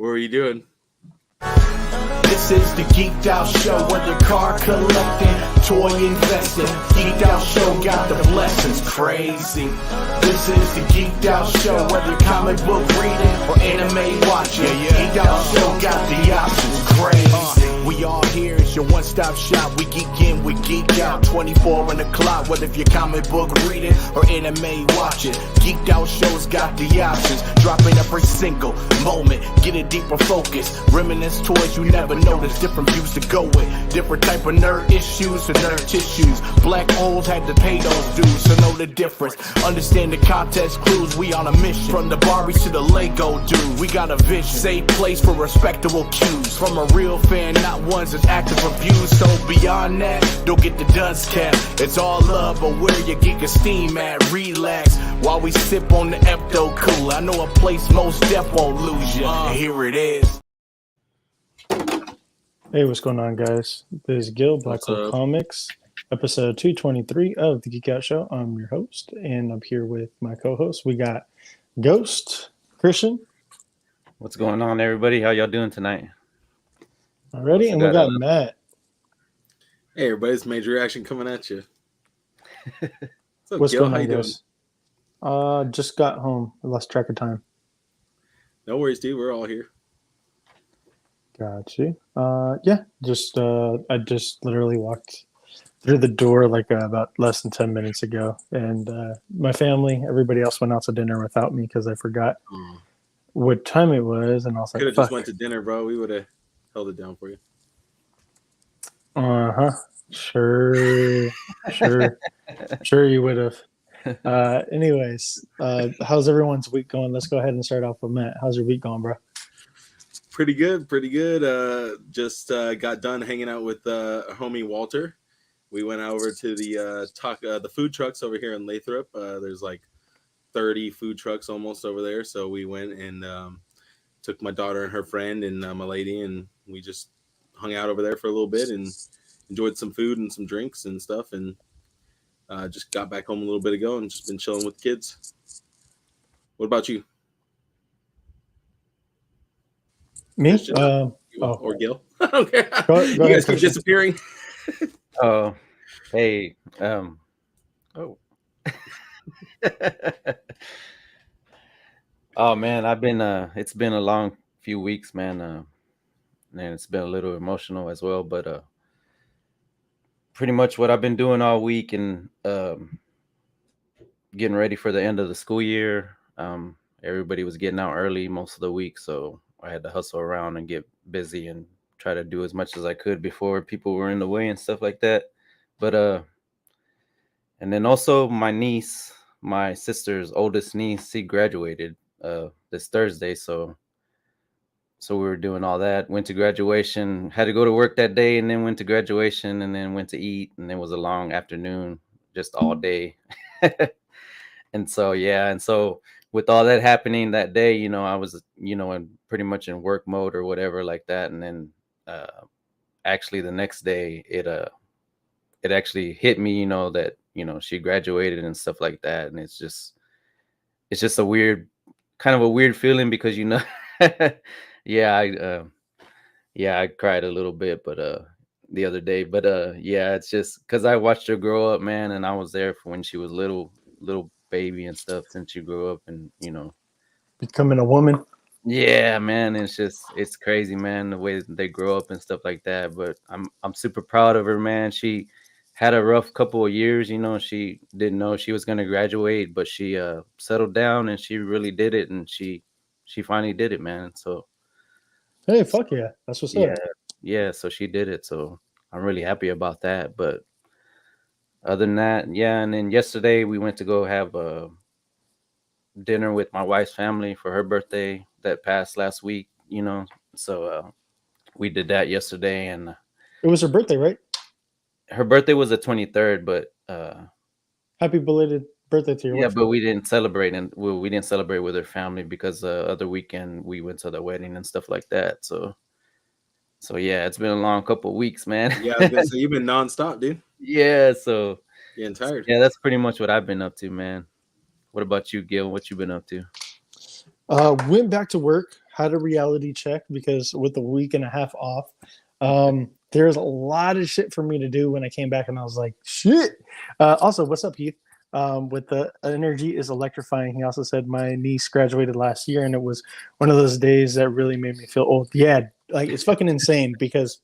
What are you doing? This is the Geeked Out Show, whether car collecting, toy investing. Geeked Out Show got the blessings crazy. This is the Geeked Out Show, whether comic book reading or anime watching. Geeked Out Show got the options crazy. We all here, it's your one-stop shop. We geek in, we geek out, 24 on the clock. Whether if you're comic book reading or anime watching, Geeked Out Show's got the options. Dropping every single moment, get a deeper focus. Reminisce toys you never noticed, different views to go with. Different type of nerd issues or nerd tissues. Black holes had to pay those dues, so know the difference. Understand the context clues, we on a mission. From the Barbies to the Lego dude, we got a vision. Save place for respectable cues. From a real fan, not ones that's active reviews. So beyond that, don't get the dust cap. It's all love, but where your geek esteem at? Relax while we sip on the Epto Cooler. I know a place most deaf won't lose you. Here it is. Hey, what's going on, guys? This is Gil, Black Hole Comics, episode 223 of the Geek Out Show. I'm your host, and I'm here with my co-host. We got Ghost, Christian. What's going on, everybody? How y'all doing tonight? Already, and we got Matt. Hey, everybody, it's Major Action coming at you. What's going on, guys? Just got home. I lost track of time. No worries, dude. We're all here. Got you. Yeah, I just literally walked through the door like about less than 10 minutes ago, and my family, everybody else went out to dinner without me because I forgot what time it was, and I was like, could have just went to dinner, bro. We would have held it down for you. Sure you would have. Anyways, how's everyone's week going? Let's go ahead and start off with Matt. How's your week going, bro? Pretty good. Just got done hanging out with homie Walter. We went over to the food trucks over here in Lathrop. There's like 30 food trucks almost over there. So we went and took my daughter and her friend and my lady, and we just hung out over there for a little bit and enjoyed some food and some drinks and stuff. And just got back home a little bit ago and just been chilling with the kids. What about you? Me? Or Gil? I don't care. Go you ahead, guys keep disappearing. Oh, hey. Oh man, it's been a long few weeks, man. And it's been a little emotional as well, but pretty much what I've been doing all week and getting ready for the end of the school year. Everybody was getting out early most of the week, so I had to hustle around and get busy and try to do as much as I could before people were in the way and stuff like that. But and then also my sister's oldest niece, she graduated this Thursday, so we were doing all that. Went to graduation, had to go to work that day, and then went to graduation, and then went to eat, and it was a long afternoon, just all day. And so with all that happening that day, I was, pretty much in work mode or whatever like that. And then actually the next day, it actually hit me, that, she graduated and stuff like that. And it's just a weird, kind of a weird feeling because, I cried a little bit, but the other day, but it's just because I watched her grow up, man. And I was there for when she was little baby and stuff since she grew up and becoming a woman. Yeah, man, it's crazy, man, the way they grow up and stuff like that. But I'm super proud of her, man. She had a rough couple of years, she didn't know she was going to graduate, but she settled down and she really did it, and she finally did it, man. So hey, fuck yeah, that's what's up. Yeah, so she did it, so I'm really happy about that. But other than that, and then yesterday we went to go have a dinner with my wife's family for her birthday that passed last week, so we did that yesterday. And it was her birthday, right? Her birthday was the 23rd, but happy belated birthday to your wife. But we didn't celebrate, and we didn't celebrate with her family because the other weekend we went to the wedding and stuff like that. So yeah, it's been a long couple of weeks, man. Yeah, I was gonna say, you've been nonstop, dude. Yeah, so getting tired. Yeah, that's pretty much what I've been up to, man. What about you, Gil? What you been up to? Went back to work. had a reality check because with a week and a half off, there's a lot of shit for me to do when I came back, and I was like, shit. Also, what's up, Heath? With the energy is electrifying. He also said my niece graduated last year, and it was one of those days that really made me feel old. Yeah, like it's fucking insane because,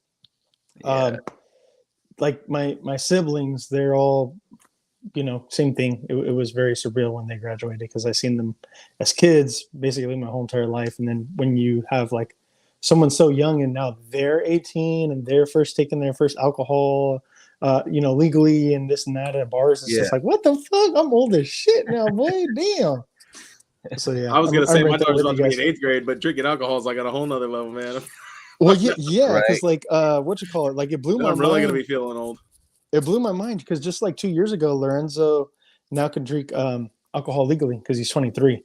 like my siblings, they're all, same thing. It was very surreal when they graduated because I seen them as kids basically my whole entire life, and then when you have like someone so young and now they're 18 and they're first taking their first alcohol, legally and this and that at bars, it's just like, what the fuck? I'm old as shit now, boy. Damn. So yeah, I was gonna say my daughter's about to be in guys. 8th grade, but drinking alcohol is like at a whole nother level, man. Well, yeah, because Right. what you call it? Like it blew my I'm really mind. gonna be feeling old. It blew my mind because just like 2 years ago, Lorenzo now can drink alcohol legally because he's 23.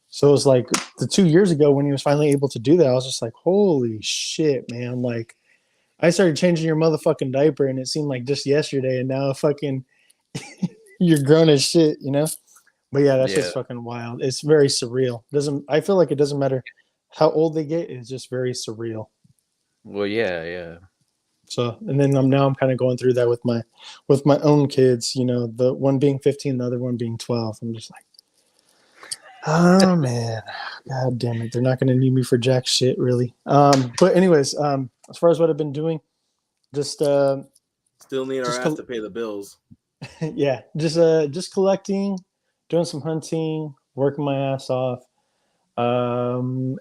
So it was like the 2 years ago when he was finally able to do that, I was just like, holy shit, man. Like I started changing your motherfucking diaper and it seemed like just yesterday, and now fucking you're grown as shit, But yeah, that's just fucking wild. It's very surreal. I feel like it doesn't matter how old they get, it's just very surreal. Well, yeah. So, and then I'm kind of going through that with my own kids, the one being 15, the other one being 12. I'm just like, oh man, god damn it, they're not going to need me for jack shit, really. But anyways, as far as what I've been doing, just still need our ass to pay the bills. Yeah, just collecting, doing some hunting, working my ass off.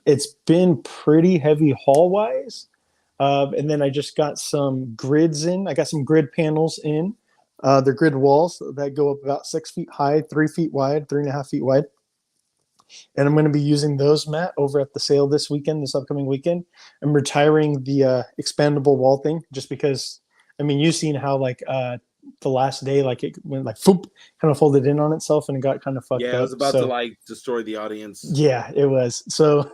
It's been pretty heavy haul wise. And then I just got some grids in. I got some grid panels in. They're grid walls that go up about 6 feet high, 3 feet wide, 3.5 feet wide. And I'm going to be using those, Matt, over at the sale this upcoming weekend. I'm retiring the expandable wall thing just because, you've seen how like the last day, like it went like foop, kind of folded in on itself and it got kind of fucked up. Yeah, it was about to like destroy the audience. Yeah, it was. So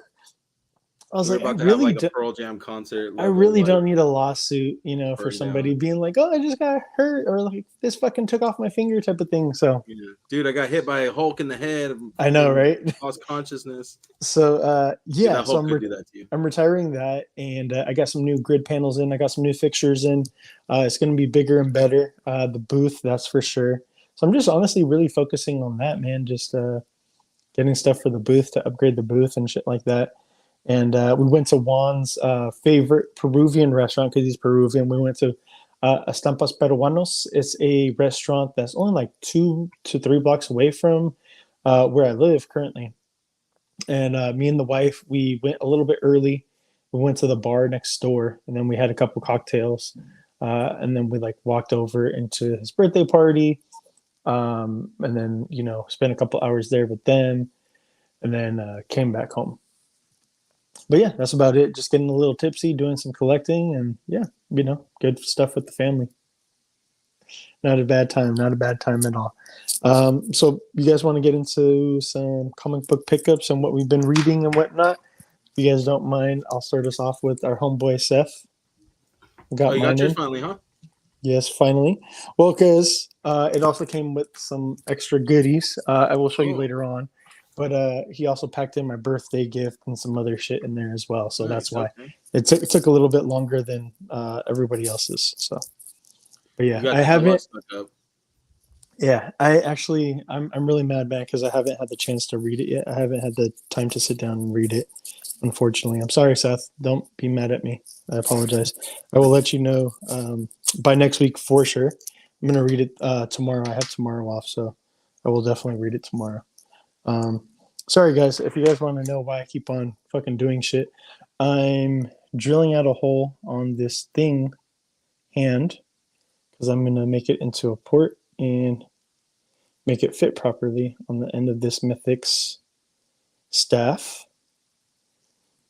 I was We're like, about to have like a Pearl Jam concert. I really don't need a lawsuit, for somebody being like, oh, I just got hurt or like this fucking took off my finger type of thing. So, dude, I got hit by a Hulk in the head. I know, right? Lost consciousness. So, yeah, so I'm retiring that, and I got some new grid panels in. I got some new fixtures in. It's going to be bigger and better. The booth, that's for sure. So I'm just honestly really focusing on that, man. Just getting stuff for the booth to upgrade the booth and shit like that. And we went to Juan's favorite Peruvian restaurant because he's Peruvian. We went to Estampas Peruanos. It's a restaurant that's only like 2 to 3 blocks away from where I live currently. And me and the wife, we went a little bit early. We went to the bar next door, and then we had a couple cocktails. And then we like walked over into his birthday party. And then, spent a couple hours there with them, and then came back home. But yeah, that's about it. Just getting a little tipsy, doing some collecting, and yeah, good stuff with the family. Not a bad time at all. So you guys want to get into some comic book pickups and what we've been reading and whatnot? If you guys don't mind, I'll start us off with our homeboy Seth. You got yours finally, huh? Yes, finally. Well, because it also came with some extra goodies. I will show you later on. But he also packed in my birthday gift and some other shit in there as well. So that's why it took a little bit longer than everybody else's. So, but yeah, I haven't. Yeah, I'm really mad, man, because I haven't had the chance to read it yet. I haven't had the time to sit down and read it. Unfortunately, I'm sorry, Seth. Don't be mad at me. I apologize. I will let you know by next week for sure. I'm gonna read it tomorrow. I have tomorrow off, so I will definitely read it tomorrow. Sorry guys, if you guys want to know why I keep on fucking doing shit, I'm drilling out a hole on this thing hand because I'm going to make it into a port and make it fit properly on the end of this Mythics staff.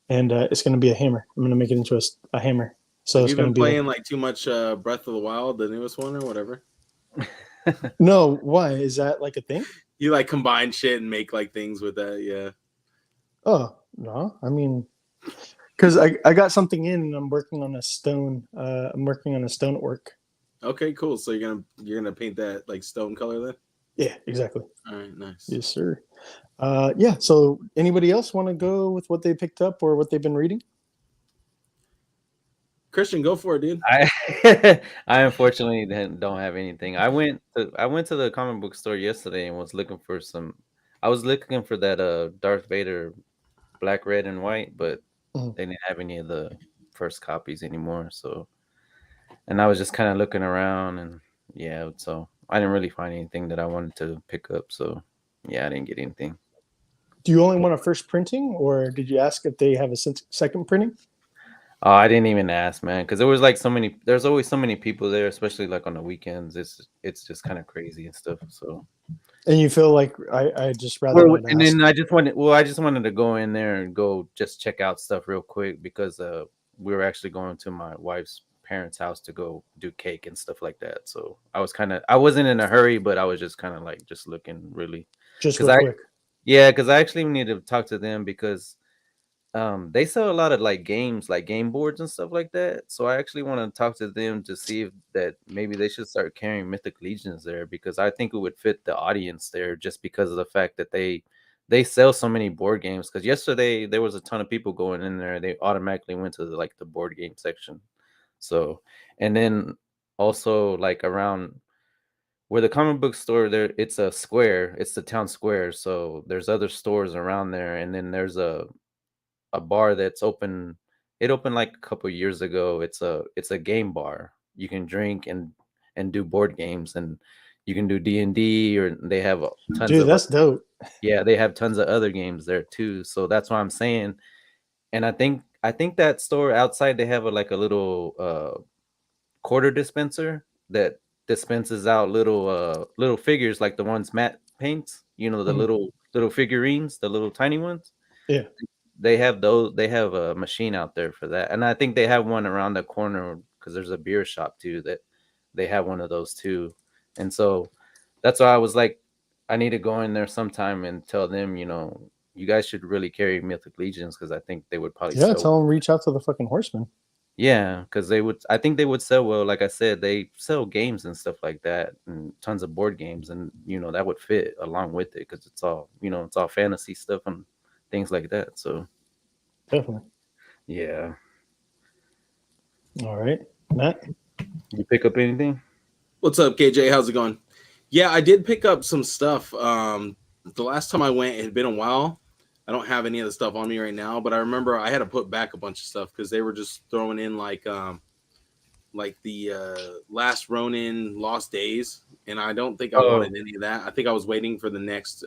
And it's going to be a hammer. I'm going to make it into a hammer. So it's going to be playing like too much Breath of the Wild, the newest one or whatever. No, why? Is that like a thing? You like combine shit and make like things with that, yeah. Oh, no. I mean, because I got something in and I'm working on a stone. I'm working on a stone work. Okay, cool. So you're gonna paint that like stone color then? Yeah, exactly. All right, nice. Yes, sir. Yeah. So, anybody else want to go with what they picked up or what they've been reading? Christian, go for it, dude. I I unfortunately don't have anything. I went to the comic book store yesterday and was looking for some. I was looking for that Darth Vader black, red, and white, but Mhm. they didn't have any of the first copies anymore. So, and I was just kind of looking around, and yeah, so I didn't really find anything that I wanted to pick up. So, yeah, I didn't get anything. Do you only want a first printing, or did you ask if they have a second printing? Oh, I didn't even ask, man, because there was like so many. There's always so many people there, especially like on the weekends. It's just kind of crazy and stuff. So, And you feel like I just rather well, not and ask. then I just wanted to go in there and go just check out stuff real quick because we were actually going to my wife's parents' house to go do cake and stuff like that. So I wasn't in a hurry, but I was just kind of like just looking really, Just because real quick. because I actually need to talk to them because they sell a lot of like games, like game boards and stuff like that. So I actually want to talk to them to see if that maybe they should start carrying Mythic Legions there because I think it would fit the audience there just because of the fact that they sell so many board games. Because yesterday there was a ton of people going in there, they automatically went to the board game section. So, and then also like around where the comic book store there, it's a square, it's the town square. So there's other stores around there, and then there's a bar that's open. It opened like a couple years ago. It's a game bar. You can drink and do board games, and you can do D&D, or they have tons Dude, of that's dope. yeah, they have tons of other games there too. So that's what I'm saying. And I think that store outside they have like a little quarter dispenser that dispenses out little figures like the ones Matt paints, the Mhm. little figurines, the little tiny ones. Yeah. They have those. They have a machine out there for that, and I think they have one around the corner because there's a beer shop too that they have one of those too. And so that's why I was like, I need to go in there sometime and tell them, you guys should really carry Mythic Legions because I think they would probably Yeah, sell. tell them reach out to the fucking horseman. Yeah, because they would. I think they would sell well. Like I said, they sell games and stuff like that, and tons of board games, and that would fit along with it because it's all fantasy stuff and things like that. So Definitely. yeah. All right. Matt? You pick up anything? What's up, KJ? How's it going? Yeah, I did pick up some stuff. The last time I went, it had been a while. I don't have any of the stuff on me right now, but I remember I had to put back a bunch of stuff because they were just throwing in like the Last Ronin Lost Days, and I don't think I Oh, wanted any of that. I think I was waiting for the next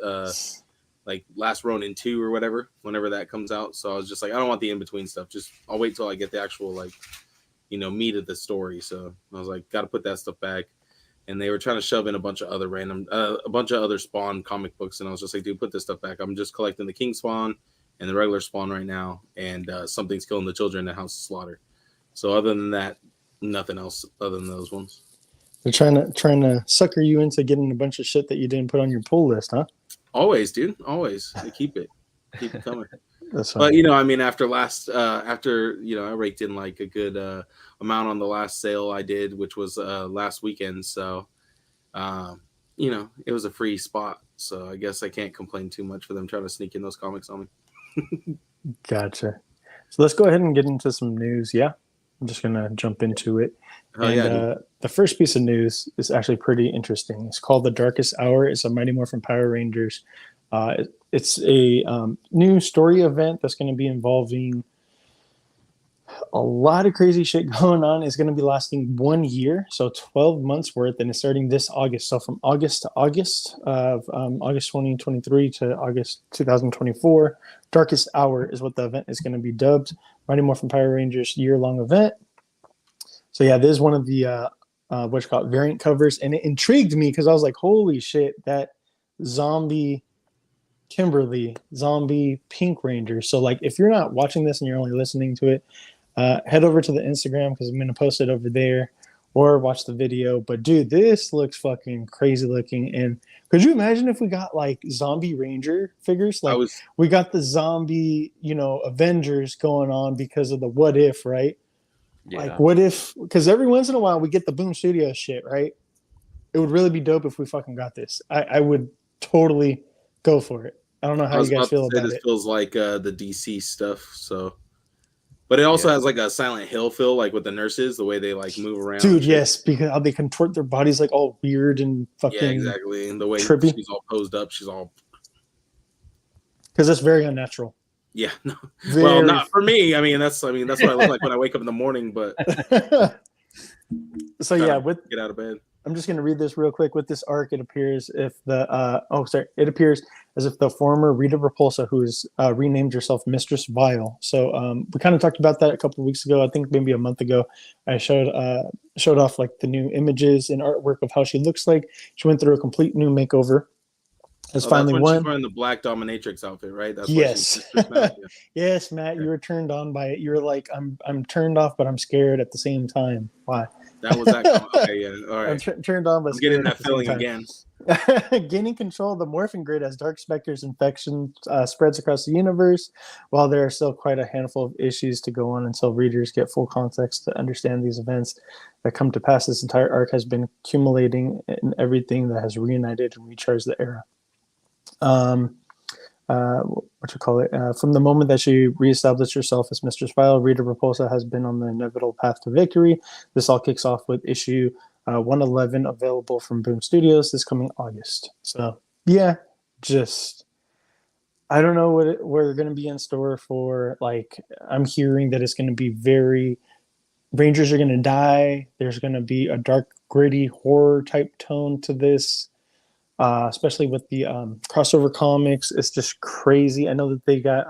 like Last Ronin 2 or whatever, whenever that comes out. So I was just like, I don't want the in between stuff. Just I'll wait till I get the actual like meat of the story. So I was like, got to put that stuff back. And they were trying to shove in a bunch of other Spawn comic books, and I was just like, dude, put this stuff back. I'm just collecting the King Spawn and the regular Spawn right now, and Something's Killing the Children in House of Slaughter. So other than that, nothing else other than those ones. They're trying to sucker you into getting a bunch of shit that you didn't put on your pull list, huh? Always, dude. Always. They keep it coming. That's But fine. I mean, after I raked in like a good amount on the last sale I did, which was last weekend. So, it was a free spot. So I guess I can't complain too much for them trying to sneak in those comics on me. Gotcha. So let's go ahead and get into some news. Yeah. I'm just going to jump into it. Oh And yeah, dude. the first piece of news is actually pretty interesting. It's called The Darkest Hour. It's a Mighty Morphin Power Rangers. It's a new story event that's going to be involving a lot of crazy shit going on. It's going to be lasting 1 year, so 12 months worth, and it's starting this August. So from August to August of August 2023 to August 2024, Darkest Hour is what the event is going to be dubbed. Mighty Morphin Power Rangers year-long event. So yeah, this is one of the what's called variant covers, and it intrigued me because I was like, holy shit, that zombie Kimberly, zombie Pink Ranger. So like, if you're not watching this and you're only listening to it, head over to the Instagram because I'm going to post it over there, or watch the video. But dude, this looks fucking crazy looking. And could you imagine if we got like zombie Ranger figures? Like we got the zombie, Avengers going on because of the what if, right? yeah. Like what if? Because every once in a while we get the Boom Studios shit, right? it would really be dope if we fucking got this. I would totally go for it. I don't know I how was you guys about to feel say about this it. feels like the DC stuff. So, but it also Yeah. has like a Silent Hill feel, like with the nurses, the way they like move around. Dude, and shit. yes, because how they contort their bodies like all weird and fucking Yeah, exactly. And the way trippy. she's all posed up, she's all Because that's very unnatural. yeah. No. Very. Well, not for me. I mean, that's what I look like when I wake up in the morning. But So yeah, with get out of bed. I'm just going to read this real quick. With this arc, it appears it appears as if the former Rita Repulsa, who's renamed herself Mistress Vile. So we kind of talked about that a couple of weeks ago. I think maybe a month ago. I showed off like the new images and artwork of how she looks like. She went through a complete new makeover. Has finally that's when won. she's wearing the black dominatrix outfit, right? That's Yes. why she's yeah. Yes, Matt, you were turned on by it. You were like, I'm turned off, but I'm scared at the same time. Why? That was that. Okay, yeah. All right. I'm turned on, but I'm getting scared that at the same feeling time. again. Gaining control of the morphing grid as Dark Spectre's infection spreads across the universe. While there are still quite a handful of issues to go on until readers get full context to understand these events that come to pass, this entire arc has been accumulating in everything that has reunited and recharged the era. From the moment that she reestablished herself as Mistress Vile, Rita Repulsa has been on the inevitable path to victory. This all kicks off with issue 111, available from Boom Studios this coming August. So yeah, just I don't know what we're going to be in store for. Like, I'm hearing that it's going to be Rangers are going to die. There's going to be a dark, gritty horror type tone to this. Especially with the crossover comics. It's just crazy. I know that they got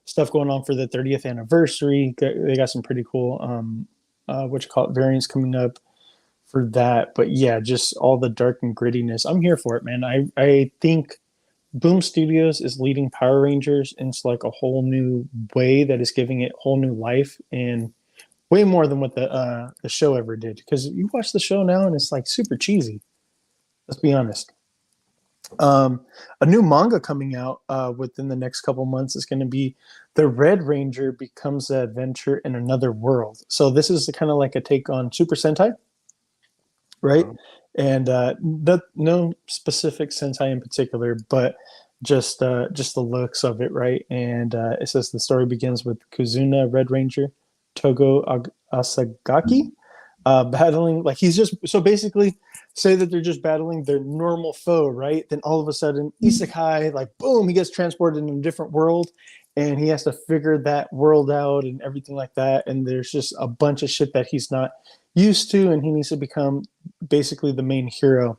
stuff going on for the 30th anniversary. They got some pretty cool variants coming up for that. But yeah, just all the dark and grittiness. I'm here for it, man. I think Boom Studios is leading Power Rangers into like a whole new way that is giving it whole new life, and way more than what the show ever did. Because you watch the show now and it's like super cheesy. Let's be honest. A new manga coming out within the next couple months is going to be The Red Ranger Becomes an Adventure in Another World. So this is kind of like a take on Super Sentai, right? And no specific Sentai in particular, but just the looks of it, right? And it says the story begins with Kuzuna Red Ranger, Togo Asagaki, battling, like he's just, so basically say that they're just battling their normal foe, right? Then all of a sudden, isekai, like boom, he gets transported in a different world and he has to figure that world out and everything like that. And there's just a bunch of shit that he's not used to, and he needs to become basically the main hero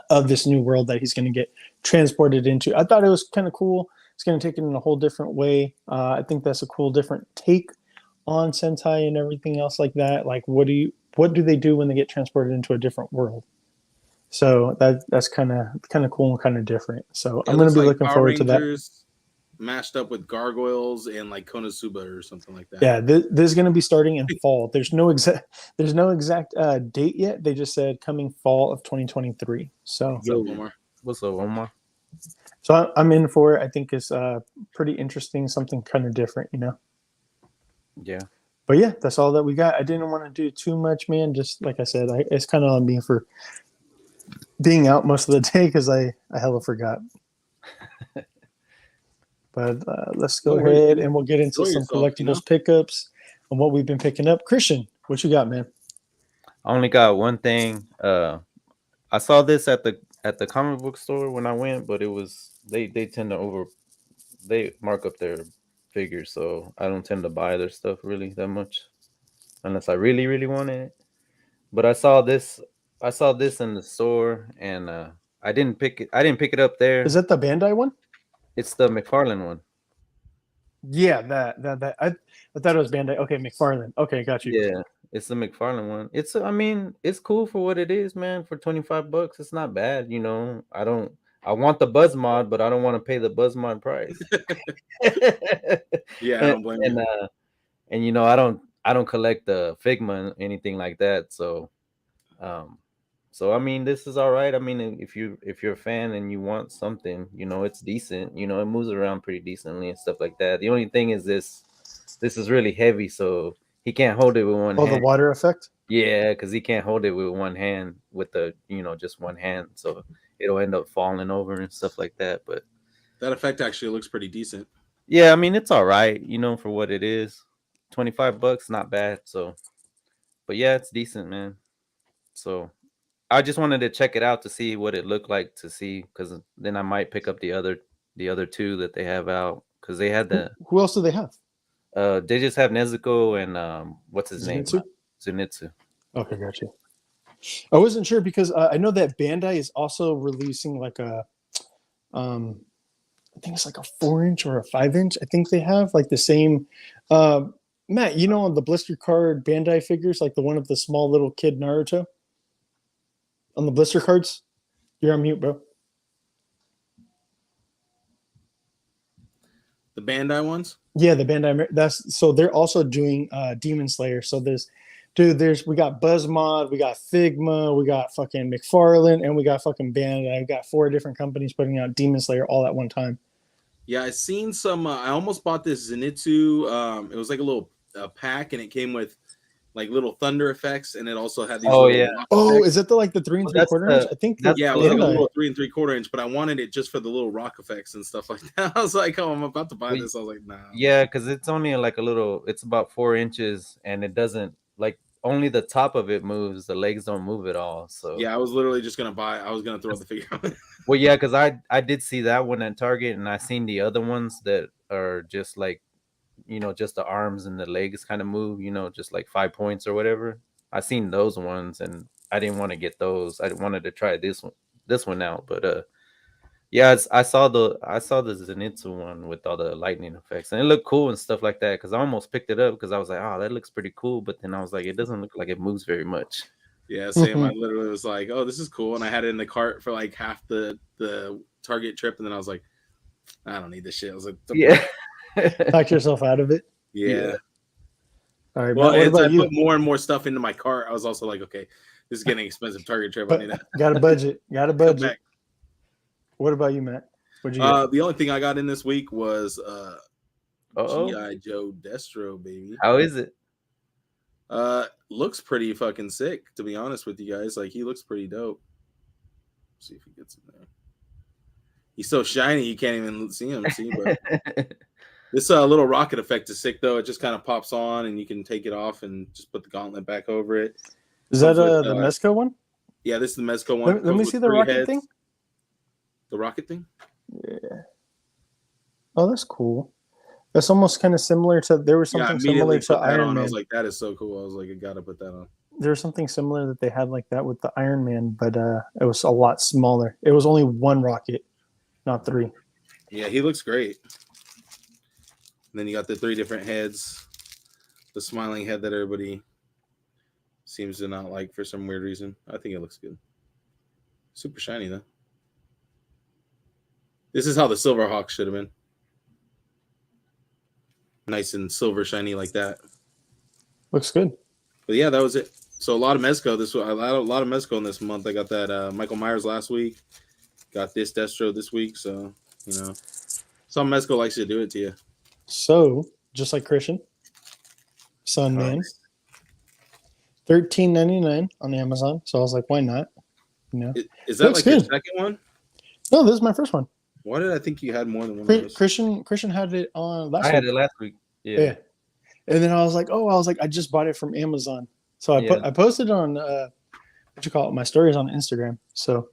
of this new world that he's going to get transported into. I thought it was kind of cool. It's going to take it in a whole different way. I think that's a cool, different take on Sentai and everything else like that. Like, what do they do when they get transported into a different world? So that's kind of cool and kind of different. So I'm going to be looking forward to that. Mashed up with gargoyles and like Konosuba or something like that. Yeah, this is going to be starting in fall. There's no exact date yet. They just said coming fall of 2023. So What's up, Omar? So I'm in for it. I think it's pretty interesting, something kind of different, you know. Yeah. But yeah, that's all that we got. I didn't want to do too much, man. Just like I said, it's kind of on me for being out most of the day because I hella forgot. But let's go ahead and we'll get into some collectibles pickups and what we've been picking up. Christian, what you got, man? I only got one thing. I saw this at the comic book store when I went, but it was they tend to they mark up their figures, so I don't tend to buy their stuff really that much unless I really, really wanted it. But I saw this in the store, and I didn't pick it up there. Is that the Bandai one? It's the McFarlane one. Yeah, that I thought it was Bandai. Okay, McFarlane. Okay, got you. Yeah, it's the McFarlane one. It's cool for what it is, man. For $25, it's not bad. You know, I want the Buzz mod, but I don't want to pay the Buzz mod price. Yeah, I don't blame you. And you know, I don't collect the Figma and anything like that. So I mean, this is all right. I mean, if you're a fan and you want something, you know, it's decent. You know, it moves around pretty decently and stuff like that. The only thing is this is really heavy, so he can't hold it with one hand. Oh, the water effect? Yeah, because he can't hold it with one hand, with the just one hand, so it'll end up falling over and stuff like that. But That effect actually looks pretty decent. yeah, I mean it's all right, for what it is. $25, not bad. So, but yeah, it's decent, man. So I just wanted to check it out to see what it looked like, to see, because then I might pick up the other two that they have out, because they had Who else do they have? they just have Nezuko and what's his name? Zenitsu? Zenitsu. Okay, gotcha. I wasn't sure because I know that Bandai is also releasing like a, I think it's like a 4-inch or a 5-inch. I think they have like the same. Matt, on the blister card Bandai figures, like the one of the small little kid Naruto on the blister cards. You're on mute, bro. The Bandai ones? Yeah, the Bandai. So they're also doing Demon Slayer. So we got Buzzmod, we got Figma, we got fucking McFarlane, and we got fucking Bandai. We got 4 different companies putting out Demon Slayer all at one time. Yeah, I seen some. I almost bought this Zenitsu. It was like a little pack, and it came with like little thunder effects, and it also had these. Oh, little yeah. rock Oh, effects. is it the 3 and 3/4 inch? I think. Yeah, it was like a little 3 and 3/4 inch, but I wanted it just for the little rock effects and stuff like that. I was like, oh, I'm about to buy this. I was like, nah. Yeah, because it's only like it's about 4 inches, and it doesn't, like, only the top of it moves. The legs don't move at all. So yeah, I was literally just gonna I was gonna throw the figure on. Well, yeah, because I did see that one at Target, and I seen the other ones that are just like, just the arms and the legs kind of move, just like 5 points or whatever. I seen those ones, and I didn't want to get those. I wanted to try this one out. But yeah, I saw the Zenitsu one with all the lightning effects, and it looked cool and stuff like that. Because I almost picked it up because I was like, oh, that looks pretty cool. But then I was like, it doesn't look like it moves very much. Yeah, same. I literally was like, oh, this is cool, and I had it in the cart for like half the Target trip, and then I was like, I don't need this shit. I was like, yeah. Talk yourself out of it. Yeah. All right. Well, Matt, as I put more and more stuff into my cart, I was also like, okay, this is getting expensive Target trip. I need to got a budget. Got a budget. What about you, Matt? What'd you get? The only thing I got in this week was Uh-oh. G.I. Joe Destro, baby. How is it? Looks pretty fucking sick, to be honest with you guys. Like, he looks pretty dope. Let's see if he gets in there. He's so shiny you can't even see him. But this little rocket effect is sick, though. It just kind of pops on, and you can take it off and just put the gauntlet back over it. Is that the Mezco one? Yeah, this is the Mezco one. Let me see the rocket heads. thing. The rocket thing? Yeah. Oh, that's cool. That's almost kind of similar to. There was something similar to Iron Man. I was like, that is so cool. I was like, I gotta put that on. There's something similar that they had like that with the Iron Man, but it was a lot smaller. It was only 1 rocket, not 3. Yeah, he looks great. And then you got the 3 different heads. The smiling head that everybody seems to not like for some weird reason. I think it looks good. Super shiny, though. This is how the Silverhawk should have been. Nice and silver shiny like that. Looks good. But yeah, that was it. So a lot of Mezco. A lot of Mezco in this month. I got that Michael Myers last week. Got this Destro this week. So, some Mezco likes to do it to you. So, just like Christian, Sunman, $13.99 on Amazon. So I was like, why not? Is that like your second one? No, this is my first one. Why did I think you had more than one of those? Christian had it on last week. I had it last week. Yeah. And then I was like, I just bought it from Amazon. So I posted on my stories on Instagram. So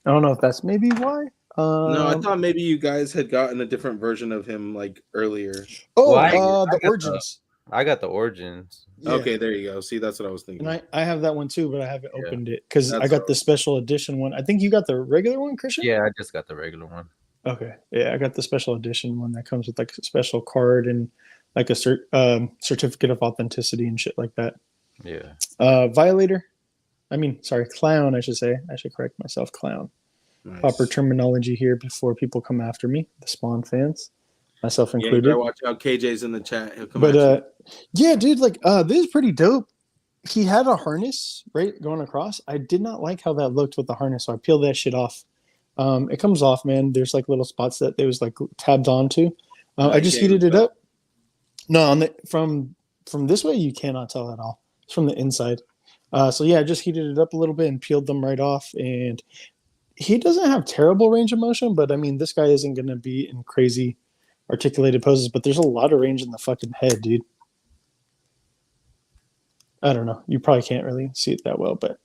I don't know if that's maybe why. No, I thought maybe you guys had gotten a different version of him like earlier. Oh, the Origins. I got the Origins. Yeah. Okay, there you go. See, that's what I was thinking. And I have that one too, but I haven't opened it because I got the special edition one. I think you got the regular one, Christian? Yeah, I just got the regular one. Okay. Yeah, I got the special edition one that comes with like a special card and like a certificate of authenticity and shit like that. Yeah. Clown, I should say. I should correct myself, Clown. Nice. Proper terminology here before people come after me, the Spawn fans. Myself included. Yeah, you watch out. KJ's in the chat. He'll come yeah, dude, like this is pretty dope. He had a harness right going across. I did not like how that looked with the harness, so I peeled that shit off. It comes off, man. There's like little spots that it was like tabbed onto. I just heated it up. No, from this way you cannot tell at all. It's from the inside. So yeah, I just heated it up a little bit and peeled them right off. And he doesn't have terrible range of motion, but I mean, this guy isn't going to be in crazy articulated poses, but there's a lot of range in the fucking head, dude. I don't know. You probably can't really see it that well, but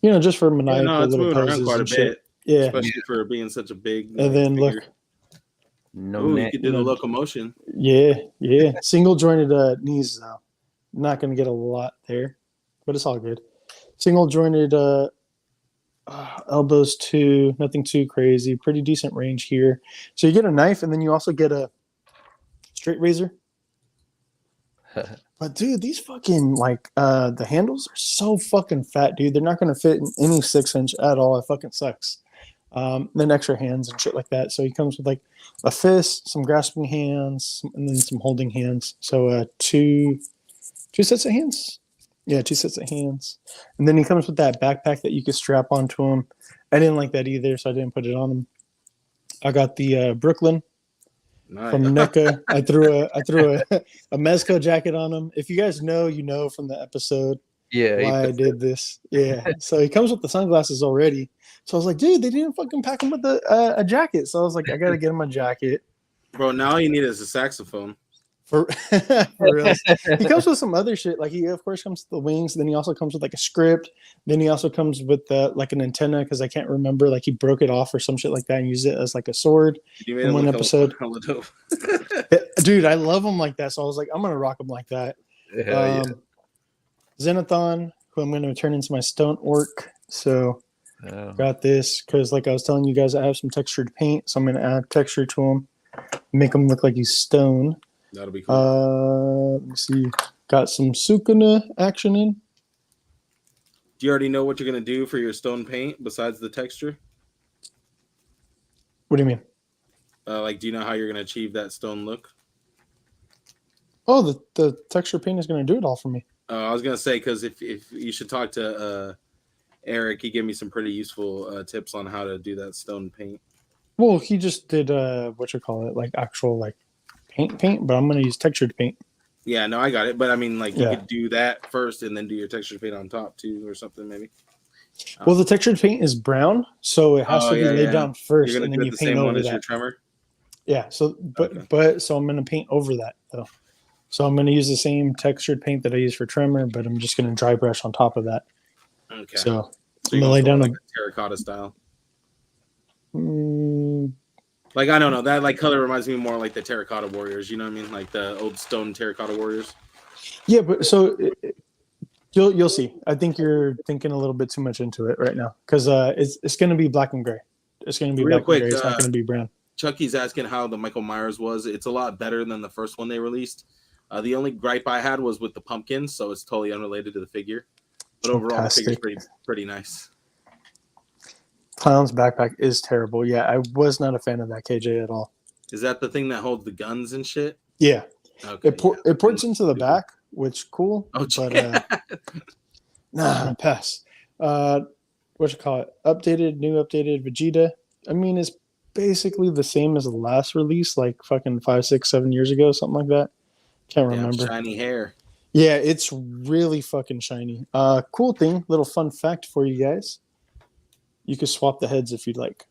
just for maniacal it's little moving around poses quite a and shit. bit, Yeah. especially for being such a big. And then figure. look. No Ooh, you neck. could do the locomotion. Yeah. Single jointed knees though. Not going to get a lot there, but it's all good. Single jointed elbows too. Nothing too crazy. Pretty decent range here. So you get a knife, and then you also get a straight razor. But dude, these fucking the handles are so fucking fat, dude. They're not going to fit in any 6-inch at all. It fucking sucks. Then extra hands and shit like that. So he comes with like a fist, some grasping hands, and then some holding hands. So two sets of hands. Yeah, 2 sets of hands. And then he comes with that backpack that you can strap onto him. I didn't like that either, so I didn't put it on him. I got the Brooklyn from NECA. I threw a Mezco jacket on him. If you guys know, you know from the episode why I did this. Yeah. So he comes with the sunglasses already. So I was like, dude, they didn't fucking pack him with a jacket. So I was like, I gotta get him a jacket. Bro, now all you need is a saxophone. For real. He comes with some other shit. Like he of course comes with the wings. Then he also comes with like a script. Then he also comes with like an antenna because I can't remember. Like he broke it off or some shit like that and used it as like a sword in one episode. Dude, I love him like that. So I was like, I'm gonna rock him like that. Xenathon, who I'm gonna turn into my stone orc. So got this because like I was telling you guys, I have some textured paint, so I'm gonna add texture to him, make him look like he's stone. That'll be cool. Let me see. Got some Sukuna action in. Do you already know what you're gonna do for your stone paint besides the texture? What do you mean? Do you know how you're gonna achieve that stone look? Oh, the texture paint is gonna do it all for me. I was gonna say because if you should talk to Eric, he gave me some pretty useful tips on how to do that stone paint. Well, he just did like actual like paint, but I'm gonna use textured paint. Yeah, no, I got it. But I mean, like you could do that first and then do your textured paint on top too, or something maybe. Well, the textured paint is brown, so it has to be laid down first, and then you paint over that. Your tremor? Yeah. So, so I'm gonna paint over that though. So I'm gonna use the same textured paint that I use for tremor, but I'm just gonna dry brush on top of that. Okay. So I'm gonna lay down like a terracotta style. Like I don't know, that like color reminds me more like the terracotta warriors. You know what I mean? Like the old stone terracotta warriors. Yeah, but so you'll see. I think you're thinking a little bit too much into it right now because it's going to be black and gray. It's going to be black and gray. It's not going to be brown. Chucky's asking how the Michael Myers was. It's a lot better than the first one they released. The only gripe I had was with the pumpkin, so it's totally unrelated to the figure. But overall, the figure's pretty nice. Clown's backpack is terrible. Yeah, I was not a fan of that KJ at all. Is that the thing that holds the guns and shit? Yeah. Okay. It ports into the back, which cool. Oh, but pass. What you call it? New updated Vegeta. I mean, it's basically the same as the last release, like fucking 5, 6, 7 years ago, something like that. Can't remember. Shiny hair. Yeah, it's really fucking shiny. Cool thing, little fun fact for you guys. You can swap the heads if you'd like.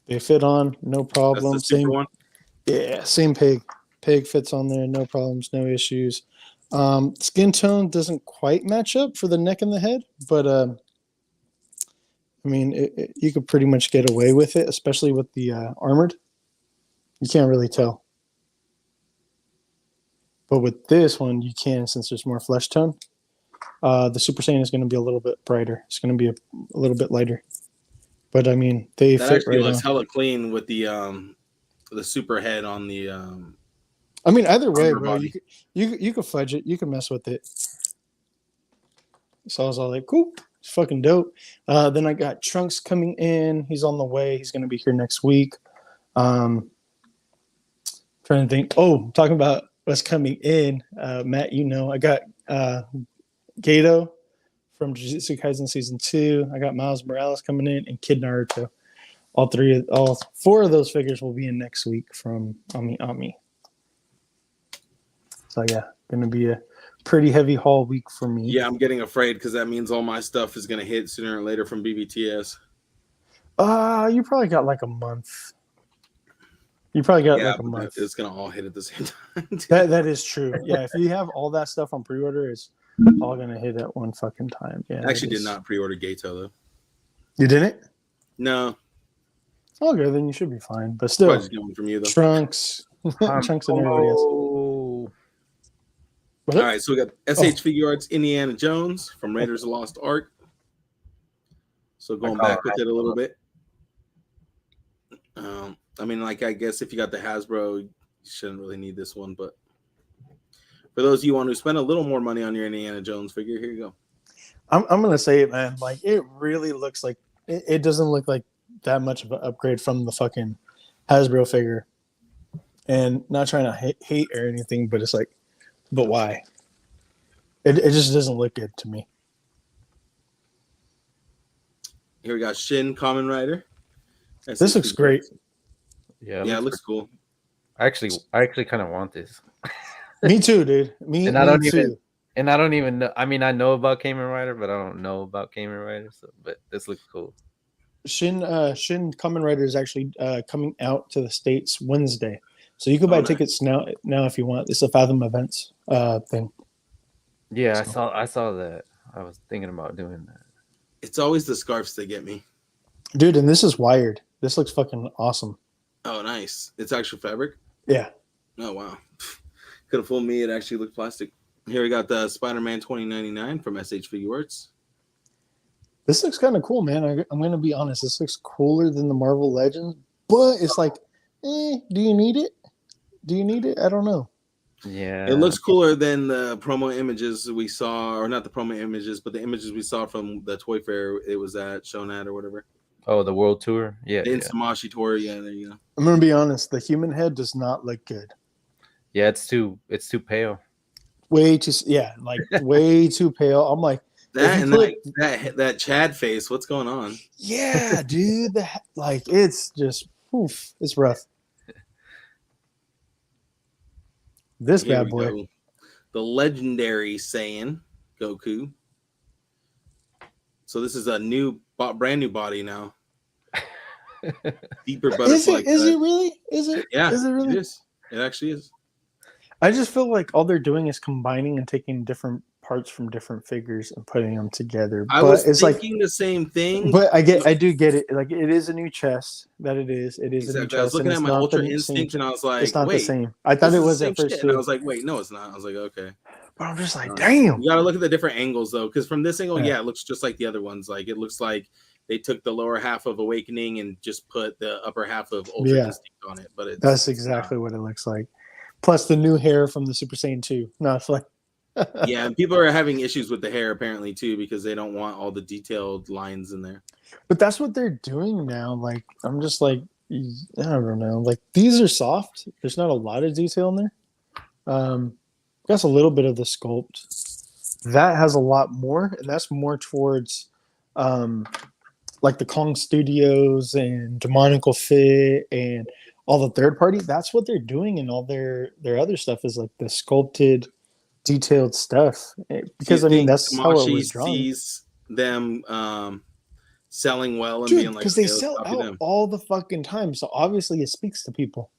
They fit on, no problem. That's the super one? Yeah, same pig. Pig fits on there, no problems, no issues. Skin tone doesn't quite match up for the neck and the head, but I mean, you could pretty much get away with it, especially with the armored. You can't really tell. But with this one, you can, since there's more flesh tone. The Super Saiyan is going to be a little bit brighter. It's going to be a little bit lighter. But I mean, they that fit actually right looks now. hella clean with the super head on the. I mean, either way, bro, you could fudge it, you can mess with it. So I was all like, cool, it's fucking dope. Then I got Trunks coming in. He's on the way. He's gonna be here next week. Trying to think. Oh, talking about what's coming in, Matt. I got Gato from Jujutsu Kaisen Season 2. I got Miles Morales coming in and Kid Naruto. All 4 of those figures will be in next week from Ami. So yeah, gonna be pretty heavy haul week for me. Yeah, I'm getting afraid because that means all my stuff is going to hit sooner or later from BBTS. You probably got like a month. You probably got like a but month. It's going to all hit at the same time. That is true. Yeah, if you have all that stuff on pre-order, it's all going to hit at one fucking time. Yeah, I actually did not pre-order Gato, though. You didn't? No. Okay, then you should be fine. But still, Probably just get one from you, though. Trunks. Trunks and everybody else. All right, so we got SH Figuarts, Indiana Jones from Raiders of the Lost Ark. So going back with it a little bit. I mean, like, I guess if you got the Hasbro, you shouldn't really need this one. But for those of you who spend a little more money on your Indiana Jones figure, here you go. I'm going to say it, man. Like, it really looks like it doesn't look like that much of an upgrade from the fucking Hasbro figure. And not trying to hate or anything, but it's like, but why? It just doesn't look good to me. Here we got Shin Kamen Rider. This looks great. Yeah, it looks cool. I actually kind of want this. Me too, dude. And I don't even know. I mean, I know about Kamen Rider, but I don't know about Kamen Rider. So, but this looks cool. Shin Kamen Rider is actually coming out to the States Wednesday, so you can buy tickets now if you want. It's a Fathom Events thing. Yeah, so. I saw that. I was thinking about doing that. It's always the scarves that get me, dude. And this is wired. This looks fucking awesome. Oh, nice. It's actual fabric. Yeah. Oh wow. Could have fooled me. It actually looked plastic. Here we got the Spider-Man 2099 from SH Figuarts. This looks kind of cool, man. I'm going to be honest. This looks cooler than the Marvel Legends, but it's like, do you need it? Do you need it? I don't know. Yeah. It looks cooler than the promo images we saw, or not the promo images, but the images we saw from the Toy Fair it was shown at or whatever. Oh, the World Tour? Yeah. The Insamashi Tour. Yeah, there you go. I'm going to be honest. The human head does not look good. Yeah, it's too pale. Way too pale. I'm like, that and that Chad face. What's going on? Yeah, dude. It's just it's rough. This bad boy. Go. The legendary Saiyan Goku. So this is a brand new body now. Deeper butterfly. Is it really? Is it? Yeah. Is it really? It is. It actually is. I just feel like all they're doing is combining and taking different parts from different figures and putting them together. I was thinking the same thing. But I do get it. Like, it is a new chest. That it is. It is a new chest. I was looking at my Ultra Instinct and I was like, it's not the same. I thought it was at first too. And I was like, wait, no, it's not. I was like, okay. But I'm just like, damn. You got to look at the different angles though, because from this angle, it looks just like the other ones. Like, it looks like they took the lower half of Awakening and just put the upper half of Ultra Instinct on it. But that's exactly what it looks like. Plus the new hair from the Super Saiyan 2. No, it's like yeah, and people are having issues with the hair apparently too, because they don't want all the detailed lines in there. But that's what they're doing now. Like, I'm just like, I don't know. Like, these are soft. There's not a lot of detail in there. That's a little bit of the sculpt. That has a lot more, and that's more towards like the Kong Studios and Demonical Fit and all the third party. That's what they're doing, and all their other stuff is like the sculpted, detailed stuff. Because I mean, that's how it was drawn. Sees them selling well and being like, because they sell out all the fucking time. So obviously, it speaks to people.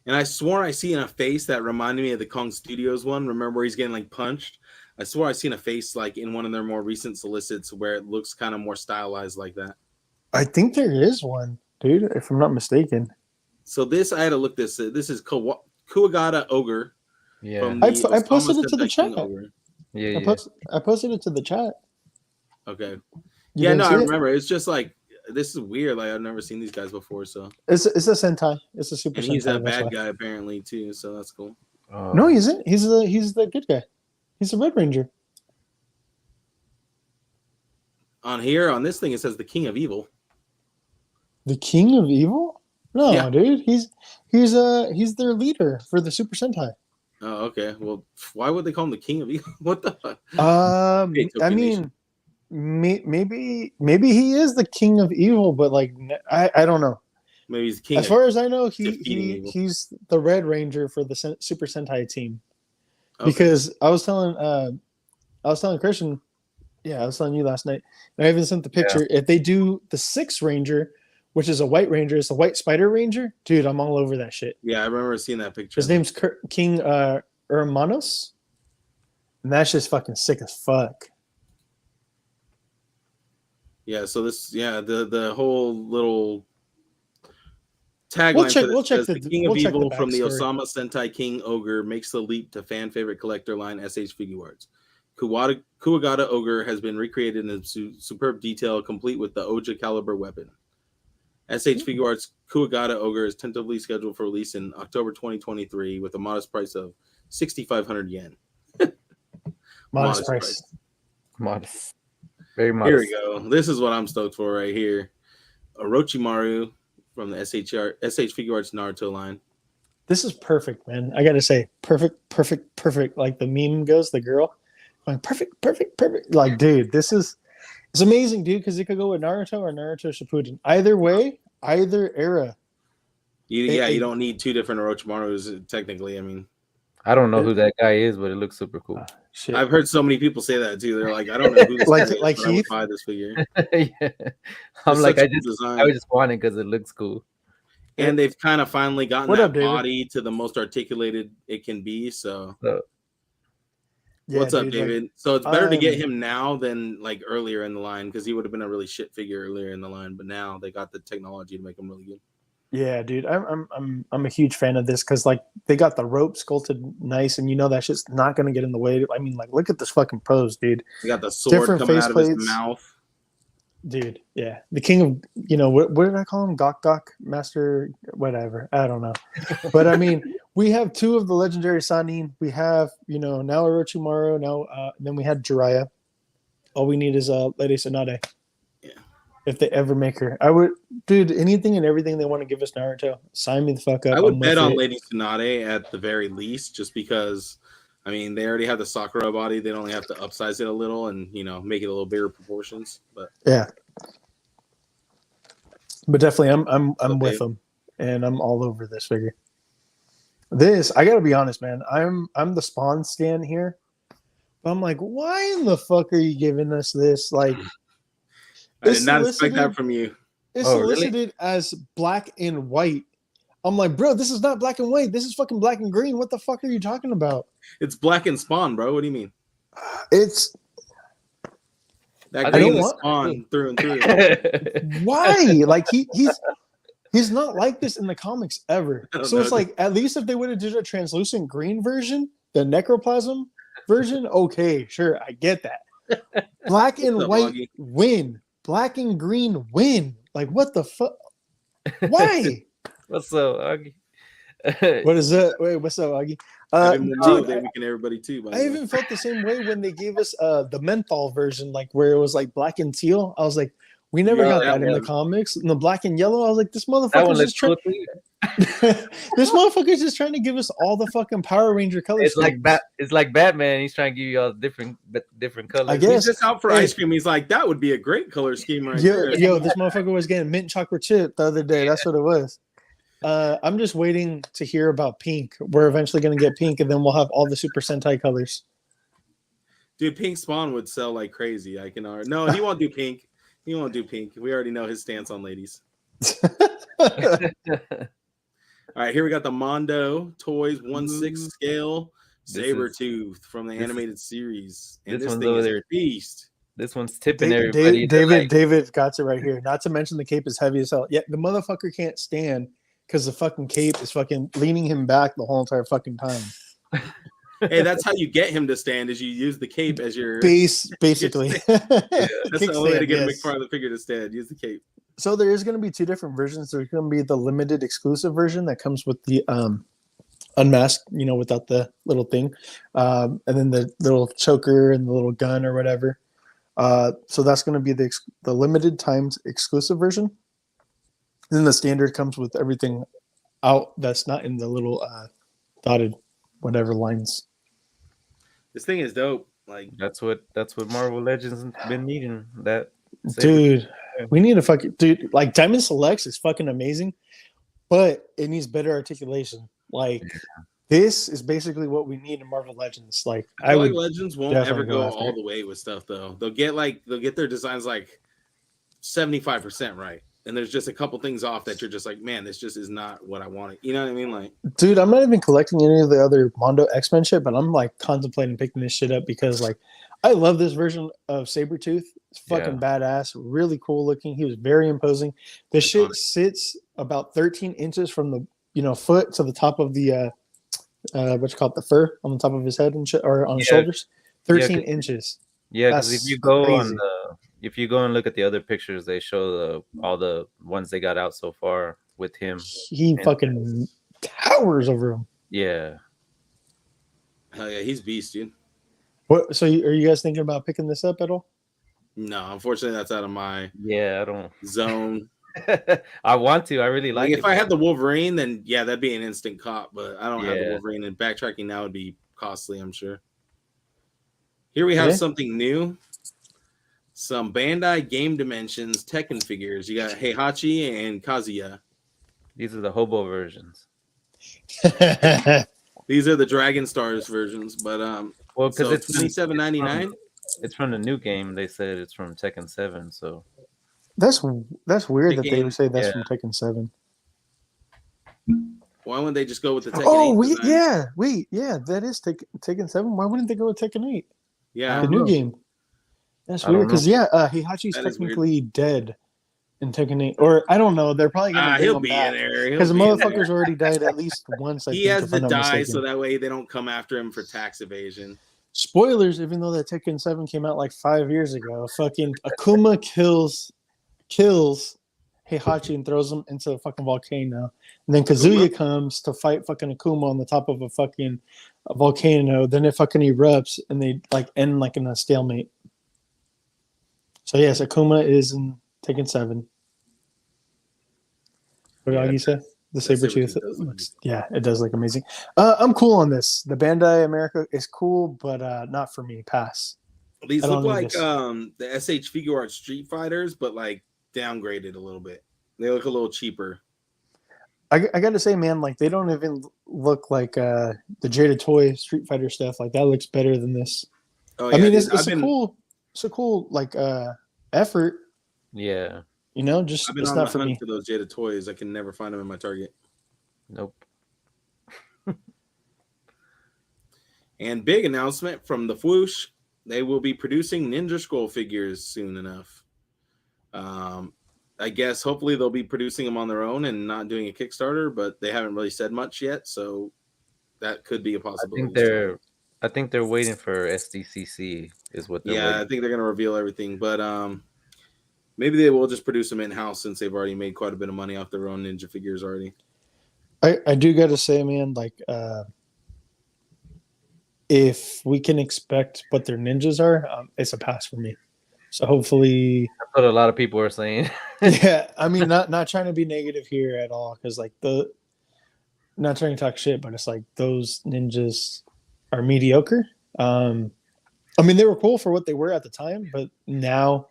And I swore I seen a face that reminded me of the Kong Studios one. Remember where he's getting like punched? I swore I seen a face like in one of their more recent solicits where it looks kind of more stylized like that. I think there is one, dude, if I'm not mistaken. So this, I had to look this. This is Kuwagata Ogre. Yeah, I posted it to the chat. Yeah, I posted it to the chat. Okay. Yeah, no, I remember. It's just like, this is weird. Like, I've never seen these guys before. So it's a Sentai. It's a Super Sentai. He's a bad guy apparently too. So that's cool. No, he isn't. He's the good guy. He's the Red Ranger. On here, on this thing, it says the King of Evil. The King of Evil? No, dude. He's their leader for the Super Sentai. Oh, okay. Well, why would they call him the King of Evil? What the fuck? I mean, maybe he is the King of Evil, but like, I don't know. Maybe he's the King. As far as I know, he's the Red Ranger for the Super Sentai team. Okay. because I was telling Christian, yeah, I was telling you last night, and I even sent the picture. If they do the 6 Ranger, which is a white Ranger, it's a white Spider Ranger, dude, I'm all over that shit. Yeah, I remember seeing that picture. His name's King Hermanos, and that's just fucking sick as fuck. Yeah, so the whole little tagline for this says the King of Evil from the Osama Sentai King Ogre makes the leap to fan favorite collector line SH Figuarts. Kuwagata Ogre has been recreated in superb detail, complete with the Oja caliber weapon. SH Figuarts Kuwagata Ogre is tentatively scheduled for release in October 2023 with a modest price of 6,500 yen. Modest price. Modest. Very modest. Here we go. This is what I'm stoked for right here. Orochimaru from the SH Figuarts Naruto line. This is perfect, man. I gotta say, perfect. Like the meme goes, the girl. Like, perfect. Like, dude, it's amazing, dude, because it could go with Naruto or Naruto Shippuden. Either way, either era. You don't need 2 different Orochimarus, technically. I mean, I don't know who that guy is, but it looks super cool. Shit. I've heard so many people say that too. They're like, I don't know who this guy is, like but I would Heath? buy this figure. Yeah. I'm It's like, such I a just design. want it because it looks cool. And they've kind of finally gotten What that up, David? body to the most articulated it can be. So, Yeah, what's up, dude, David? like, So it's better to get him now than like earlier in the line because he would have been a really shit figure earlier in the line. But now they got the technology to make him really good. yeah, dude, I'm a huge fan of this because like they got the rope sculpted nice, and you know that shit's not gonna get in the way. I mean, like, look at this fucking pose, dude. He got the sword Different coming face out of his plates. mouth. Dude, yeah, the king of, you know, what did I call him? Gok Master, whatever. I don't know, but I mean, we have 2 of the legendary Sanin. We have, you know, now Orochimaru. Now, then we had Jiraiya. All we need is Lady Tsunade. Yeah. If they ever make her, I would, dude. Anything and everything they want to give us Naruto, sign me the fuck up. I would I'm bet with on it. Lady Tsunade at the very least, just because. I mean, they already have the Sakura body. They only have to upsize it a little and, you know, make it a little bigger proportions. But yeah, but definitely, I'm Okay. with them, and I'm all over this figure. This, I gotta be honest, man. I'm the Spawn stan here, but I'm like, why in the fuck are you giving us this? Like, I did not expect that from you. it's Oh, really? solicited as black and white. I'm like, bro, this is not black and white. This is fucking black and green. What the fuck are you talking about? It's black and Spawn, bro. What do you mean? It's That I green don't is want- Spawn through and through. why? Like he's not like this in the comics ever. I don't So it's know. like, at least if they would have did a translucent green version, the necroplasm version, okay, sure, I get that. Black and What's up, white Augie? win. Black and green win. Like, what the fuck? Why? What's up, Augie? What is that? Wait, what's up, Augie? I've been Memorial Dude, Day weekend, everybody too. By I the way. even felt the same way when they gave us the menthol version, like where it was like black and teal. I was like, we never Yeah, got that that in the one. comics. And the black and yellow, I was like, this That one motherfucker's looks just trying. cool too. This motherfucker's just trying to give us all the fucking Power Ranger colors. It's like Batman. He's trying to give you all different colors. I guess. He's just out for Hey. ice cream. He's like, that would be a great color scheme right Yo, there. yo, this motherfucker was getting mint chocolate chip the other day. That's what it was. I'm just waiting to hear about pink. We're eventually going to get pink, and then we'll have all the Super Sentai colors. Dude, Pink Spawn would sell like crazy. I can already. No, he won't do pink. He won't do pink. We already know his stance on ladies. All right, here we got the Mondo Toys 1/6 scale Sabretooth from the animated series. And this this one's thing over is there. a beast. This one's tipping everybody. David got it right here. Not to mention the cape is heavy as hell. Yeah, the motherfucker can't stand because the fucking cape is fucking leaning him back the whole entire fucking time. Hey, that's how you get him to stand is you use the cape as your Basically. that's the only way to get Kickstand, him yes. part of the figure to stand. Use the cape. So there is going to be two different versions. There's going to be the limited exclusive version that comes with the unmasked, you know, without the little thing, and then the little choker and the little gun or whatever. So that's going to be the limited times exclusive version. Then the standard comes with everything out that's not in the little dotted whatever lines. This thing is dope. Like That's what Marvel Legends been needing. That Dude, we need to fucking dude. Like Diamond Selects is fucking amazing, but it needs better articulation. Like This is basically what we need in Marvel Legends. Like I I feel would like Legends won't definitely ever go after all it. the way with stuff though. They'll get their designs like 75% right. And there's just a couple things off that you're just like, man, this just is not what I wanted. You know what I mean? Like, Dude, I'm not even collecting any of the other Mondo X-Men shit, but I'm like contemplating picking this shit up because like I love this version of Sabretooth. It's fucking badass, really cool looking. He was very imposing. The shit sits about 13 inches from the foot to the top of the what you call it, the fur on the top of his head and shit, or on his shoulders. 13 inches. Yeah, because That's if you go crazy. if you go and look at the other pictures, they show all the ones they got out so far with him. He fucking towers over him. Yeah. hell yeah, he's beast, dude. What? So are you guys thinking about picking this up at all? No, unfortunately, that's out of my I don't zone. I want to. I really like it. If I had the Wolverine, then yeah, that'd be an instant cop. But I don't have the Yeah. Wolverine, and backtracking now would be costly, I'm sure. Here we have something new. Some Bandai Game Dimensions Tekken figures. You got Heihachi and Kazuya. These are the hobo versions. These are the Dragon Stars versions, but Well, because so it's $27.99. It's from the new game. They said it's from Tekken 7, so That's weird that they game, would say that's from Tekken 7. Why wouldn't they just go with the Tekken 8 Oh, that is Tekken 7. Why wouldn't they go with Tekken 8? Yeah, The new game. That's weird because Heihachi's That is technically dead in Tekken 8, or I don't know. They're probably gonna bring he'll him be back in there because the motherfucker's already died at least once. He has to die so that way they don't come after him for tax evasion. Spoilers, even though that Tekken 7 came out like 5 years ago, fucking Akuma kills Heihachi and throws him into a fucking volcano. And then Kazuya comes to fight fucking Akuma on the top of a fucking volcano. Then it fucking erupts and they like end like in a stalemate. So yes, Akuma is in Tekken 7. What did you say? The Sabretooth looks, it does look amazing. I'm cool on this. The Bandai America is cool, but not for me. Pass. These look like the SH Figuarts Street Fighters, but like downgraded a little bit. They look a little cheaper. I gotta say, man, like they don't even look like the Jada Toy Street Fighter stuff. Like that looks better than this. Oh, yeah, I mean, it's a cool like effort. Yeah. You know, just I've been it's on not the for hunt me. for those Jada Toys. I can never find them in my Target. Nope. And big announcement from the Fwoosh. They will be producing Ninja Scroll figures soon enough. I guess hopefully they'll be producing them on their own and not doing a Kickstarter, but they haven't really said much yet, so that could be a possibility. I think they're waiting for SDCC is what they're waiting. I think they're going to reveal everything, but maybe they will just produce them in-house since they've already made quite a bit of money off their own Ninja figures already. I do got to say, man, like if we can expect what their ninjas are, it's a pass for me. So hopefully, that's what a lot of people are saying. Yeah, I mean, not trying to be negative here at all, because like not trying to talk shit, but it's like those ninjas are mediocre. I mean, they were cool for what they were at the time, but now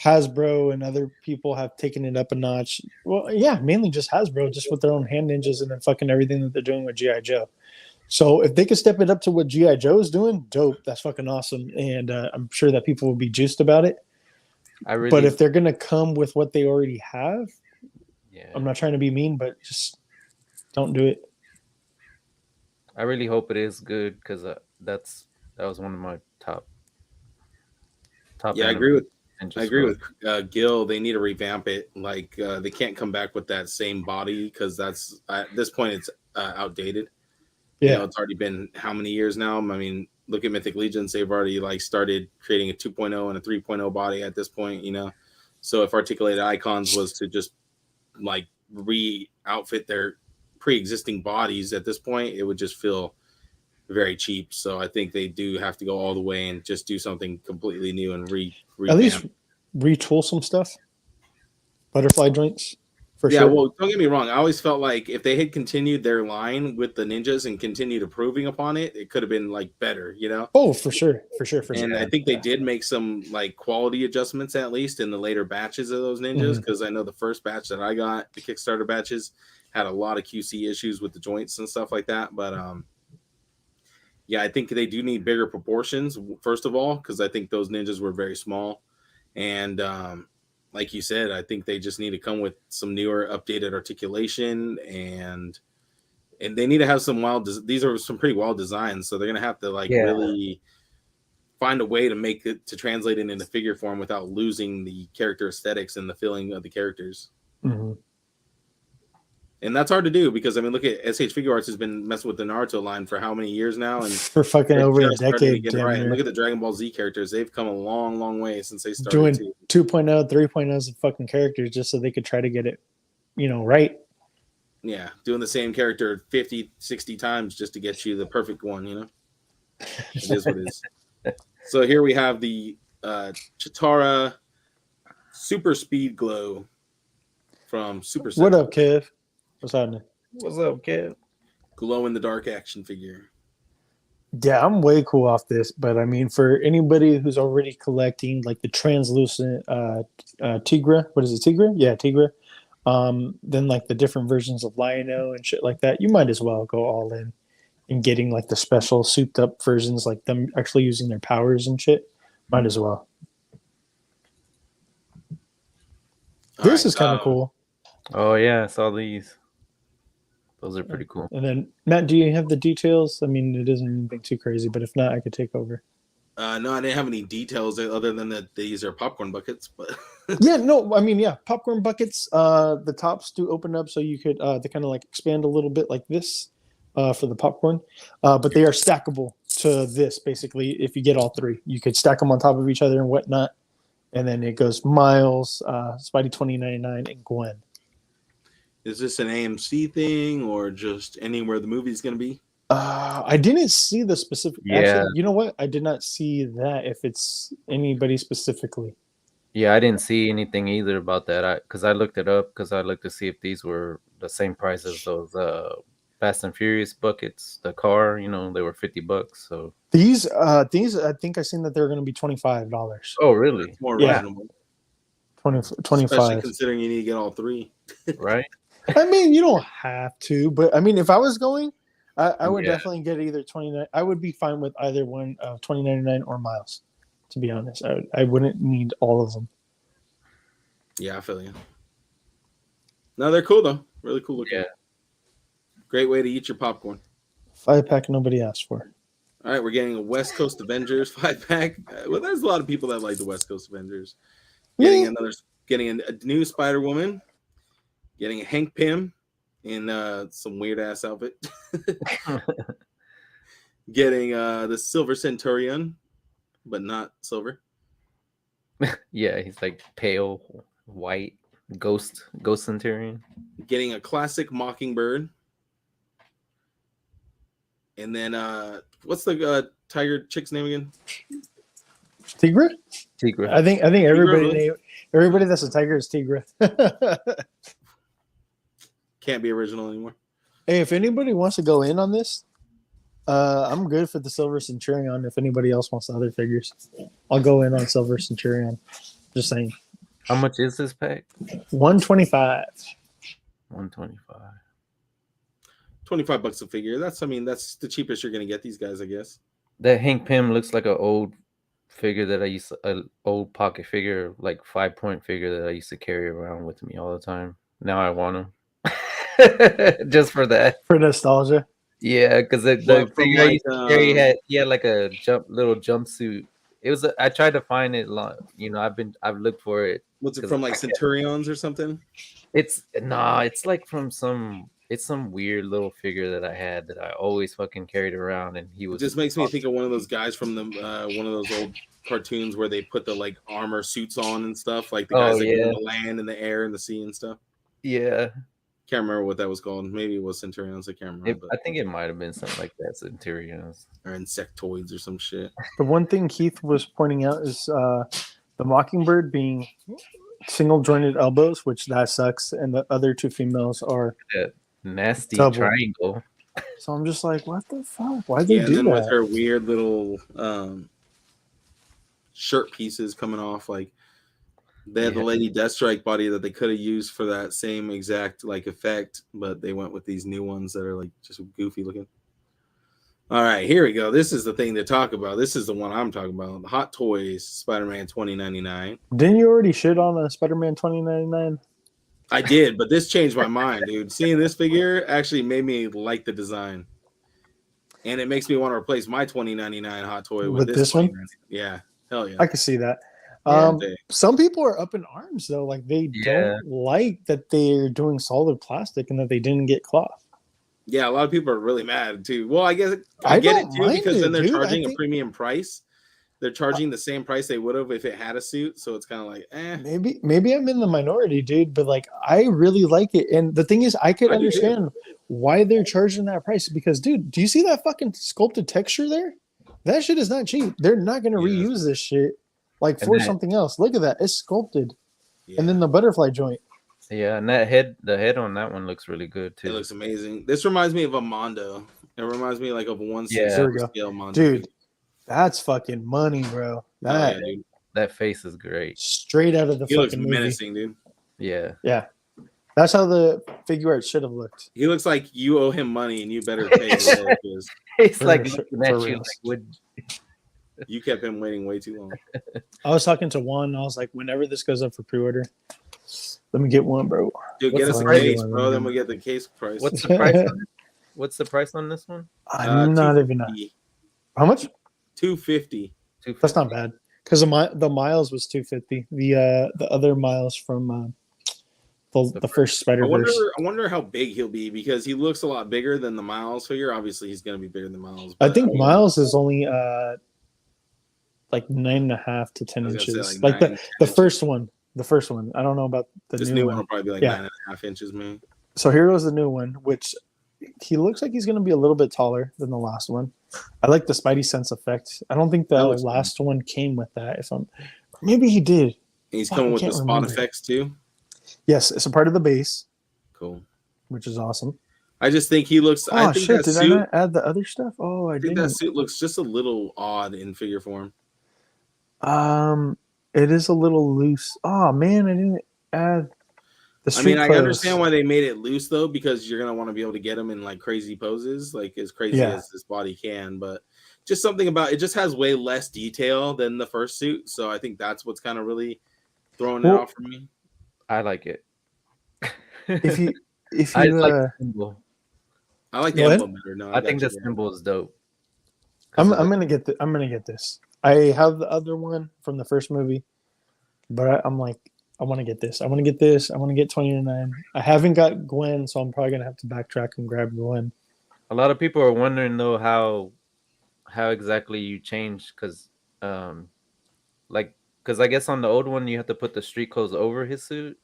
Hasbro and other people have taken it up a notch. Well, yeah, mainly just Hasbro, just with their own hand ninjas and then fucking everything that they're doing with G.I. Joe. So if they could step it up to what G.I. Joe is doing, dope. That's fucking awesome. And I'm sure that people will be juiced about it. But if they're going to come with what they already have, I'm not trying to be mean, but just don't do it. I really hope it is good because that was one of my top. Yeah, I agree with Gil. They need to revamp it. Like they can't come back with that same body because that's at this point it's outdated. Yeah, you know, it's already been how many years now? I mean, look at Mythic Legions. They've already like started creating a 2.0 and a 3.0 body at this point. You know, so if Articulated Icons was to just like re-outfit their pre-existing bodies at this point, it would just feel very cheap. So I think they do have to go all the way and just do something completely new and at least retool some stuff. Butterfly joints. For sure. Well, don't get me wrong. I always felt like if they had continued their line with the ninjas and continued improving upon it, it could have been like better, you know? Oh, for sure. And I think they did make some like quality adjustments at least in the later batches of those ninjas, because I know the first batch that I got, the Kickstarter batches, had a lot of QC issues with the joints and stuff like that. But yeah, I think they do need bigger proportions, first of all, because I think those ninjas were very small. And like you said, I think they just need to come with some newer, updated articulation, and they need to have some these are some pretty wild designs, so they're gonna have to really find a way to make it to translate it into figure form without losing the character aesthetics and the feeling of the characters. Mm-hmm. And that's hard to do because I mean, look at SH Figuarts has been messing with the Naruto line for how many years now, and for fucking over a decade. Right. Look at the Dragon Ball Z characters; they've come a long, long way since they started doing 2.0, 3.0s of fucking characters just so they could try to get it, right. Yeah, doing the same character 50, 60 times just to get you the perfect one. It is what it is. So here we have the Chitara Super Speed Glow from Super Set. What up, Kev? What's happening? What's up, Kev? Glow in the dark action figure. Yeah, I'm way cool off this, but I mean, for anybody who's already collecting like the translucent Tigra, what is it, Tigra? Yeah, Tigra. Then like the different versions of Lion-O and shit like that, you might as well go all in and getting like the special souped up versions, like them actually using their powers and shit. Might as well. This is kind of cool. Oh yeah, I saw these. Those are pretty cool. And then Matt, do you have the details? I mean, it isn't anything too crazy, but if not, I could take over. No, I didn't have any details other than that these are popcorn buckets, but yeah, no, I mean, yeah, popcorn buckets. The tops do open up, so you could they kind of like expand a little bit like this for the popcorn, but they are stackable to this basically. If you get all three, you could stack them on top of each other and whatnot, and then it goes Miles, Spidey 2099, and Gwen. Is this an AMC thing or just anywhere the movie's going to be? I didn't see the specific. Yeah. Actually, you know what? I did not see that. If it's anybody specifically. Yeah, I didn't see anything either about that. Because I looked it up because I looked to see if these were the same price as those Fast and Furious buckets. The car, they were $50. So these, I think I seen that they're going to be $25. Oh, really? That's more reasonable. 25. Especially considering you need to get all three, right? I mean, you don't have to, but I mean, if I was going, I would definitely get either 29. I would be fine with either one of 2099 or Miles. To be honest, I wouldn't need all of them. Yeah, I feel you. No, they're cool though. Really cool looking. Yeah. Great way to eat your popcorn. 5-pack nobody asked for. All right, we're getting a West Coast Avengers 5-pack. Well, there's a lot of people that like the West Coast Avengers. Getting a new Spider-Woman. Getting a Hank Pym in some weird ass outfit. Getting the Silver Centurion, but not silver. Yeah, he's like pale white ghost Centurion. Getting a classic Mockingbird. And then what's the tiger chick's name again? Tigra. I think everybody that's a tiger is Tigra. Can't be original anymore. Hey, if anybody wants to go in on this, I'm good for the Silver Centurion. If anybody else wants the other figures, I'll go in on Silver Centurion. Just saying. How much is this pack? $125. $125. $25 a figure. That's the cheapest you're gonna get these guys, I guess. That Hank Pym looks like an old figure that an old pocket figure, like 5-point figure that I used to carry around with me all the time. Now I want him. Just for that. For nostalgia. Yeah, because the figure I used to carry he had like a little jumpsuit. It was I tried to find it long. I've looked for it. What's it from, like Centurions or something? It's like from some weird little figure that I had that I always fucking carried around, and he was. It just makes me think of one of those guys from the one of those old cartoons where they put the like armor suits on and stuff, like the guys that go on the land and the air and the sea and stuff. Yeah. Can't remember what that was called. Maybe it was Centurions. I can't remember. I think it might have been something like that, Centurions. Or Insectoids or some shit. The one thing Keith was pointing out is the Mockingbird being single jointed elbows, which that sucks, and the other two females are that nasty double. Triangle. So I'm just like, what the fuck? Why'd they do and then that? with her weird little shirt pieces coming off, like They had the Yeah. Lady Deathstrike body that they could have used for that same exact like effect, but they went with these new ones that are like just goofy looking. All right, here we go. This is the thing to talk about. This is the one I'm talking about. Hot Toys Spider-Man 2099. Didn't you already shit on a Spider-Man 2099? I did, but this changed my mind, dude. Seeing this figure actually made me like the design. And it makes me want to replace my 2099 Hot Toy with this one? 2099. Yeah, hell yeah. I can see that. Yeah, Some people are up in arms though, like they Yeah. don't like that they're doing solid plastic and that they didn't get cloth. Yeah, a lot of people are really mad too. Well, I guess I get don't it too mind because then it, they're dude. charging I a think- premium price. They're charging the same price they would have if it had a suit. So it's kind of like, Maybe I'm in the minority, dude, but like I really like it. And the thing is, I could I do too. understand why they're charging that price because, dude, do you see that fucking sculpted texture there? That shit is not cheap. They're not going to Yeah. reuse this shit like And for that- something else. Look at that. It's sculpted. yeah, And then the butterfly joint. Yeah, and the head on that one looks really good it too. looks amazing. This reminds me of a Mondo. It reminds me like of a 1/6 Yeah. There we go. scale Mondo. Dude, that's fucking money, bro. Oh, That yeah, dude. That face is great. straight out of the He looks fucking movie. menacing, dude. Yeah. Yeah. That's how the figure art should have looked. He looks like you owe him money and you better pay it because It's For like sure- looking for at you real. like, would you kept him waiting way too long. I was talking to Juan. I was like, whenever this goes up for pre-order, let me get one, bro. Dude, What's get us the a price? case, bro. Then we get the case price. what's the price on it? What's the price on this one? I'm not even. How much? $250. That's not bad. Because the miles was 250. The other miles from the first Spider I wonder, Verse. I wonder how big he'll be because he looks a lot bigger than the Miles figure. Obviously, he's going to be bigger than Miles. I but think mean, Miles is only like 9.5 to 10 I was gonna say, inches. like Like 9 the 10 first one. The first one. I don't know about the this new new one. one will probably be like Yeah. 9.5 inches, man. So here goes the new one, which he looks like he's going to be a little bit taller than the last one. I like the Spidey sense effect. I don't think the That looks last one came with that. If I'm, maybe he did. And he's Fuck, coming I with the can't spot remember. effects too. Yes, it's a part of the base, Cool. which is awesome. I just think he looks. I Oh think shit! that Did suit. I not add the other stuff? Oh, I I think didn't. that suit looks just a little odd in figure form. It is a little loose. Oh man, I didn't add the I street mean, I clothes. understand why they made it loose though, because you're gonna want to be able to get him in like crazy poses, like as crazy Yeah. as this body can. But just something about it just has way less detail than the first suit, so I think that's what's kind of really throwing it Well, off for me. I like it. If you I just like the symbol. I like the Go ahead. emblem better. No, I think got the you, bro. symbol is dope. I'm gonna get this. I have the other one from the first movie, but I'm like, I want to get this. I want to get this. I want to get 29. I haven't got Gwen, so I'm probably gonna have to backtrack and grab Gwen. A lot of people are wondering though how exactly you change because I guess on the old one you have to put the street clothes over his suit,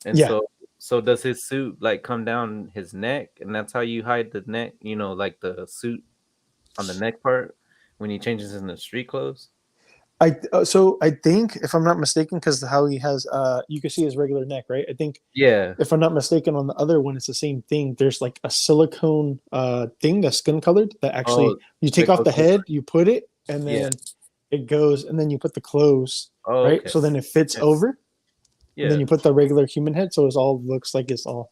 and Yeah. so does his suit like come down his neck, and that's how you hide the neck, like the suit on the neck part when he changes in the street clothes. So I think if I'm not mistaken, because how he has you can see his regular neck, right? I think Yeah, if I'm not mistaken, on the other one it's the same thing. There's like a silicone thing that's skin colored that actually Oh, you take that off the goes over. head, you put it, and Yeah. then it goes, and then you put the clothes, oh, right? okay. So then it fits Yes. over. yeah, And then you put the regular human head, so it all looks like it's all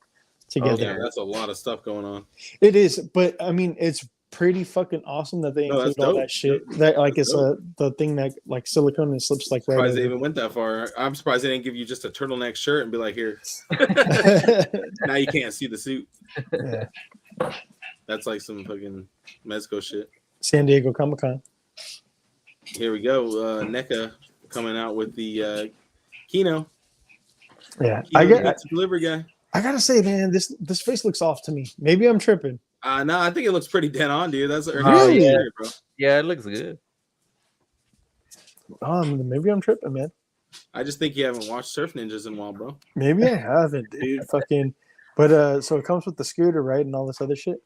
together. Yeah, that's a lot of stuff going on. It is, but I mean, it's pretty fucking awesome that they No, that's include all dope. that shit. That like That's it's the thing that like silicone and slips like right Surprised they over. even went that far. I'm surprised they didn't give you just a turtleneck shirt and be like, here, now you can't see the suit. Yeah. That's like some fucking Mezco shit. San Diego Comic-Con. Here we go. NECA coming out with the Kino. Yeah, Kino delivery guy. I gotta say, man, this face looks off to me. Maybe I'm tripping. No, I think it looks pretty dead on, dude. That's Really? yeah, bro. yeah, it looks good. Maybe I'm tripping, man. I just think you haven't watched Surf Ninjas in a while, bro. Maybe I haven't, dude. Fucking. But so it comes with the scooter, right, and all this other shit,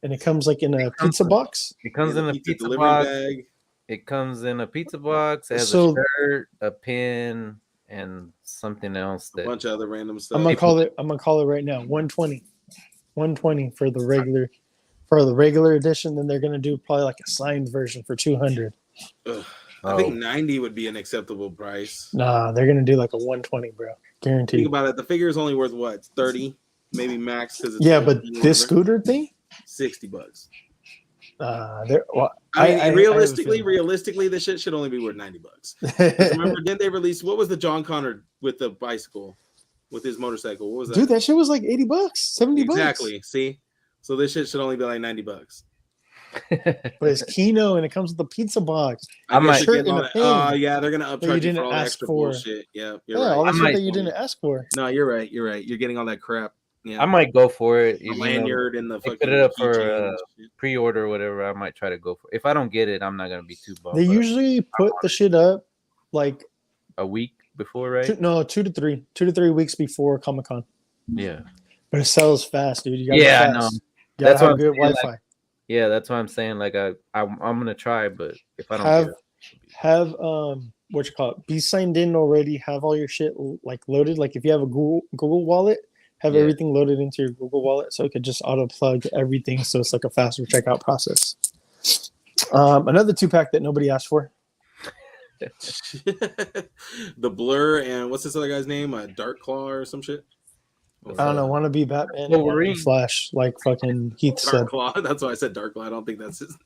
and it comes like in a pizza box. It comes Yeah, in the a pizza delivery box. bag. It comes in a pizza box. It has So- a shirt, a pin, and something else A that bunch of other random stuff. I'm gonna call it right now. 120. 120 for the regular edition. Then they're gonna do probably like a signed version for 200. Ugh. I think 90 would be an acceptable price. Nah, they're gonna do like a 120, bro. Think Guaranteed. about it. The figure is only worth what, 30, maybe max because it's Yeah, OG but or this whatever. scooter thing, $60. well, I mean, have a realistically, feeling. this shit should only be worth $90. 'Cause remember, didn't they release what was the John Connor with the bicycle, with his motorcycle? What was that? Dude, that shit was like $80, $70. Exactly. See, so this shit should only be like $90. But it's Kino and it comes with a pizza box. I might- Guess you're getting Shirt all and a that- pin. yeah, they're gonna That you upcharge you didn't for all the ask extra for. bullshit. Yeah, you're Yeah, right. all the I shit might- that you didn't ask for. No, you're right. You're right. You're getting all that crap. Yeah, I might go for it. the Even though lanyard and the they fucking put it up for keychain and shit. pre-order or whatever. I might try to go for. If I don't get it, I'm not gonna be too bummed. They but usually put the shit up like a week before, right? 2 to 3 weeks before Comic-Con. Yeah, But it sells fast, dude. You gotta Yeah, I be know. fast. You That's gotta what have I'm good saying, Wi-Fi. yeah. That's why I'm saying like I'm gonna try, but if I don't Have get it, have what you call it? Be signed in already. Have all your shit like loaded. Like if you have a Google Wallet, have Yeah. everything loaded into your Google Wallet, so it could just auto plug everything. So it's like a faster checkout process. Another 2-pack that nobody asked for. The Blur and what's this other guy's name? Dark Claw or some shit. I don't know. Want to be Batman? Wolverine. Wanna be Flash, like fucking Heath said. Dark Claw. That's why I said Dark Claw. I don't think that's his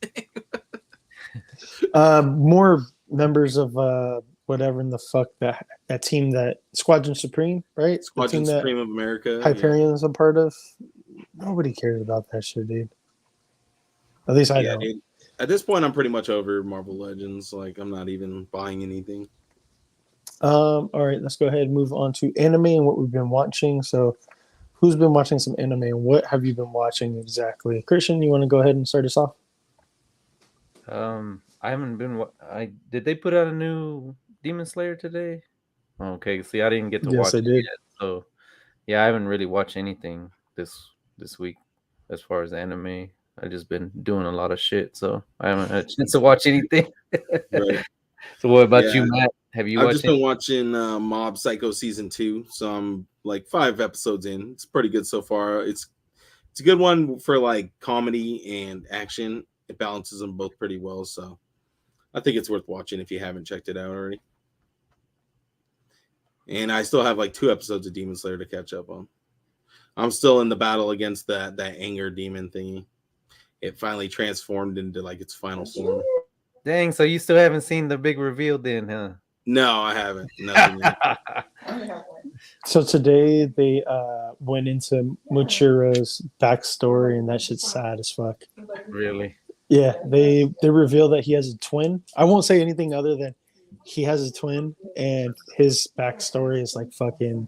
name. More members of whatever in the fuck that team, that Squadron Supreme, right? Squadron the team Supreme of America. that Hyperion's a part of. Nobody cares about that shit, dude. At least I Yeah, don't. dude. At this point, I'm pretty much over Marvel Legends. Like, I'm not even buying anything. All right, let's go ahead and move on to anime and what we've been watching. So, who's been watching some anime and what have you been watching exactly? Christian, you want to go ahead and start us off? I haven't been. Did they put out a new Demon Slayer today? Okay, see, I didn't get to watch Yes, I it did. yet, so yeah, I haven't really watched anything this week as far as anime. I've just been doing a lot of shit, so I haven't had a chance to watch anything. Right. So, what about Yeah. you, Matt? Have you I've watched just been watching Mob Psycho season 2, so I'm like 5 episodes in. It's pretty good so far. It's a good one for like comedy and action. It balances them both pretty well, so I think it's worth watching if you haven't checked it out already. And I still have like 2 episodes of Demon Slayer to catch up on. I'm still in the battle against that anger demon thingy. It finally transformed into like its final form. Dang, so you still haven't seen the big reveal then, huh? No, I haven't. Nothing yet. So today they went into Muchiro's backstory, and that shit's sad as fuck. Really? Yeah, they reveal that he has a twin. I won't say anything other than he has a twin, and his backstory is like fucking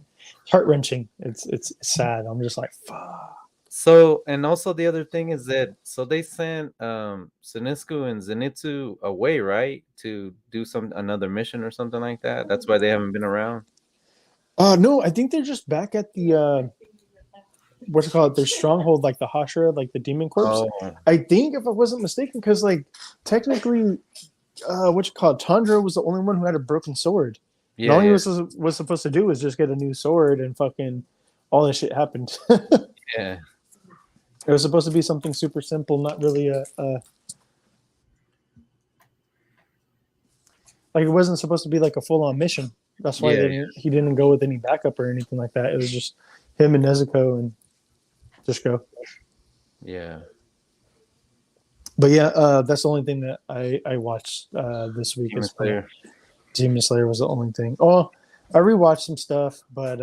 heart wrenching. It's sad. I'm just like, fuck. So, and also the other thing is that they sent Sinisku and Zenitsu away, right, to do another mission or something like that. That's why they haven't been around. No, I think they're just back at the what's it called? Their stronghold, like the Hashira, like the demon corpse. Oh, I think, if I wasn't mistaken, because like technically, what you call it, Tundra was the only one who had a broken sword. And yeah, all he yeah, was supposed to do was just get a new sword, and fucking all this shit happened. yeah. It was supposed to be something super simple, not really like it wasn't supposed to be like a full on mission. That's why he didn't go with any backup or anything like that. It was just him and Nezuko and just go. Yeah. But yeah, that's the only thing that I watched this week. Demon Slayer. Demon Slayer was the only thing. Oh, I rewatched some stuff, but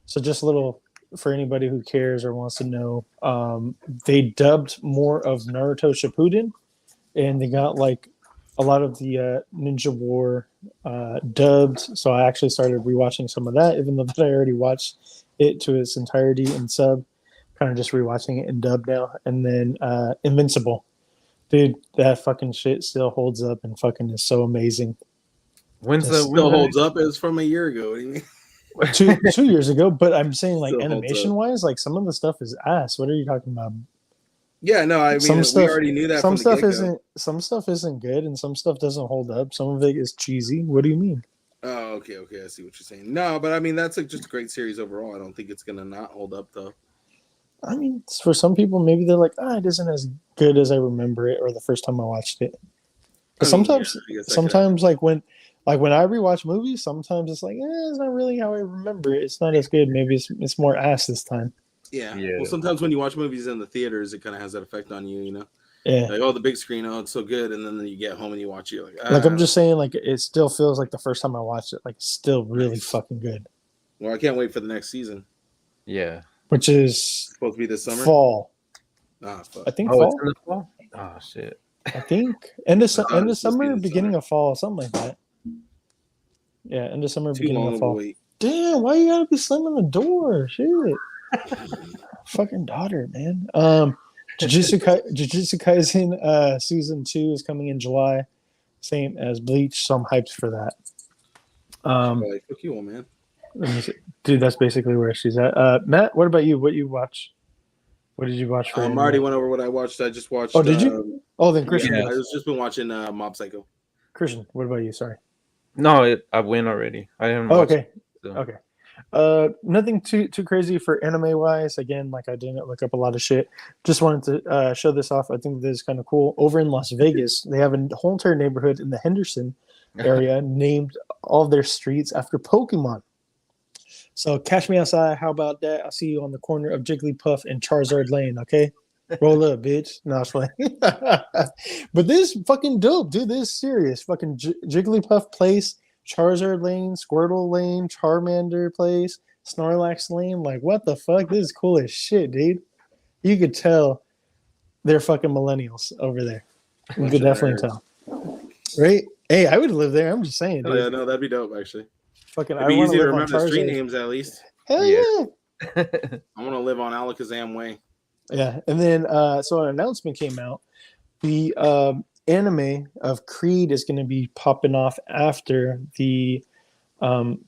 so just a little for anybody who cares or wants to know. They dubbed more of Naruto Shippuden, and they got like a lot of the Ninja War dubbed. So I actually started rewatching some of that, even though that I already watched it to its entirety in sub. Kind of just rewatching it in dub now. And then Invincible. Dude, that fucking shit still holds up and fucking is so amazing. When's the Still holds up. It's from a year ago. What do you mean? 2 years ago, but I'm saying like Still holds animation wise, like some of the stuff is ass. What are you talking about? Yeah, no, I mean, we already knew that. Some from the stuff get-go. some stuff isn't good, and some stuff doesn't hold up. Some of it is cheesy. What do you mean? Oh, okay, I see what you're saying. No, but I mean, that's like just a great series overall. I don't think it's gonna not hold up though. I mean, for some people, maybe they're like, it isn't as good as I remember it or the first time I watched it. Because I mean, sometimes, yeah, I guess that could sometimes like when I rewatch movies, sometimes it's like, it's not really how I remember it. It's not as good. Maybe it's more ass this time. Yeah. Yeah. Well, sometimes when you watch movies in the theaters, it kind of has that effect on you, you know? Yeah. Like, oh, the big screen, oh, it's so good. And then you get home and you watch it, you're like, Like I'm just saying, like it still feels like the first time I watched it, like it's still really Nice. fucking good. well, I can't wait for the next season. Yeah. Which is It's supposed to be this summer. fall. Ah, fuck. I think Oh, it's fall. in the fall. Oh shit. I think end of I thought it end of was supposed to be summer, this beginning summer. of fall, something like that. Yeah, end of summer, Too beginning long of of a fall. wait. Damn, why you gotta be slamming the door? Shit. Fucking daughter, man. Jujutsu Kaisen season 2 is coming in July, same as Bleach, so I'm hyped for that. Like, fuck you, old man. Let me see. Dude, that's basically where she's at. Matt, what about you? What you watch? What did you watch for? I anime? already went over what I watched. I just watched. Oh, did you? Oh, then Christian. Yeah, goes. I was just been watching Mob Psycho. Christian, what about you? Sorry. No, I win already. I haven't Oh, watched okay. it, so. Okay. Nothing too crazy for anime wise. Again, like I didn't look up a lot of shit. Just wanted to show this off. I think this is kind of cool. Over in Las Vegas, they have a whole entire neighborhood in the Henderson area named all of their streets after Pokemon. So catch me outside. How about that? I'll see you on the corner of Jigglypuff and Charizard Lane. Okay, roll up, bitch. No, it's fine. But this is fucking dope, dude. This is serious. Fucking Jigglypuff Place, Charizard Lane, Squirtle Lane, Charmander Place, Snorlax Lane. Like, what the fuck? This is cool as shit, dude. You could tell they're fucking millennials over there. You could definitely tell. Right? Hey, I would live there. I'm just saying, dude. Oh yeah, no, that'd be dope actually. Fucking, It'd be I want easy to to live on remember the street Charizard. names at least. Hell Yeah. yeah. I want to live on Alakazam Way. Yeah, and then so an announcement came out. The anime of Creed is going to be popping off after the, because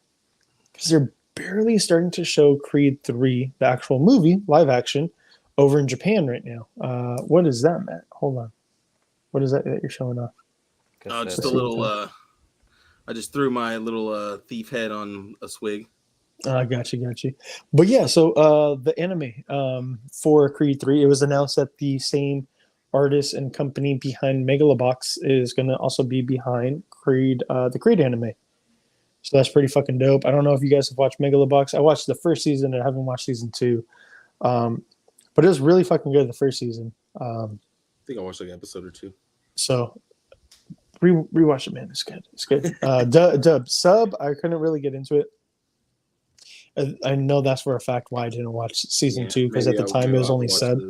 they're barely starting to show Creed 3, the actual movie, live action, over in Japan right now. What is that, Matt? Hold on. What is that you're showing off? Just a little. I just threw my little thief head on a swig. Got you. But yeah, so the anime for Creed 3, it was announced that the same artist and company behind Megalobox is going to also be behind Creed, the Creed anime. So that's pretty fucking dope. I don't know if you guys have watched Megalobox. I watched the first season and I haven't watched season 2. But it was really fucking good the first season. I think I watched like an episode or two. So rewatch it, man. It's good. It's good. Dub sub. I couldn't really get into it. I know that's for a fact why I didn't watch season 2 because at the time it was only sub.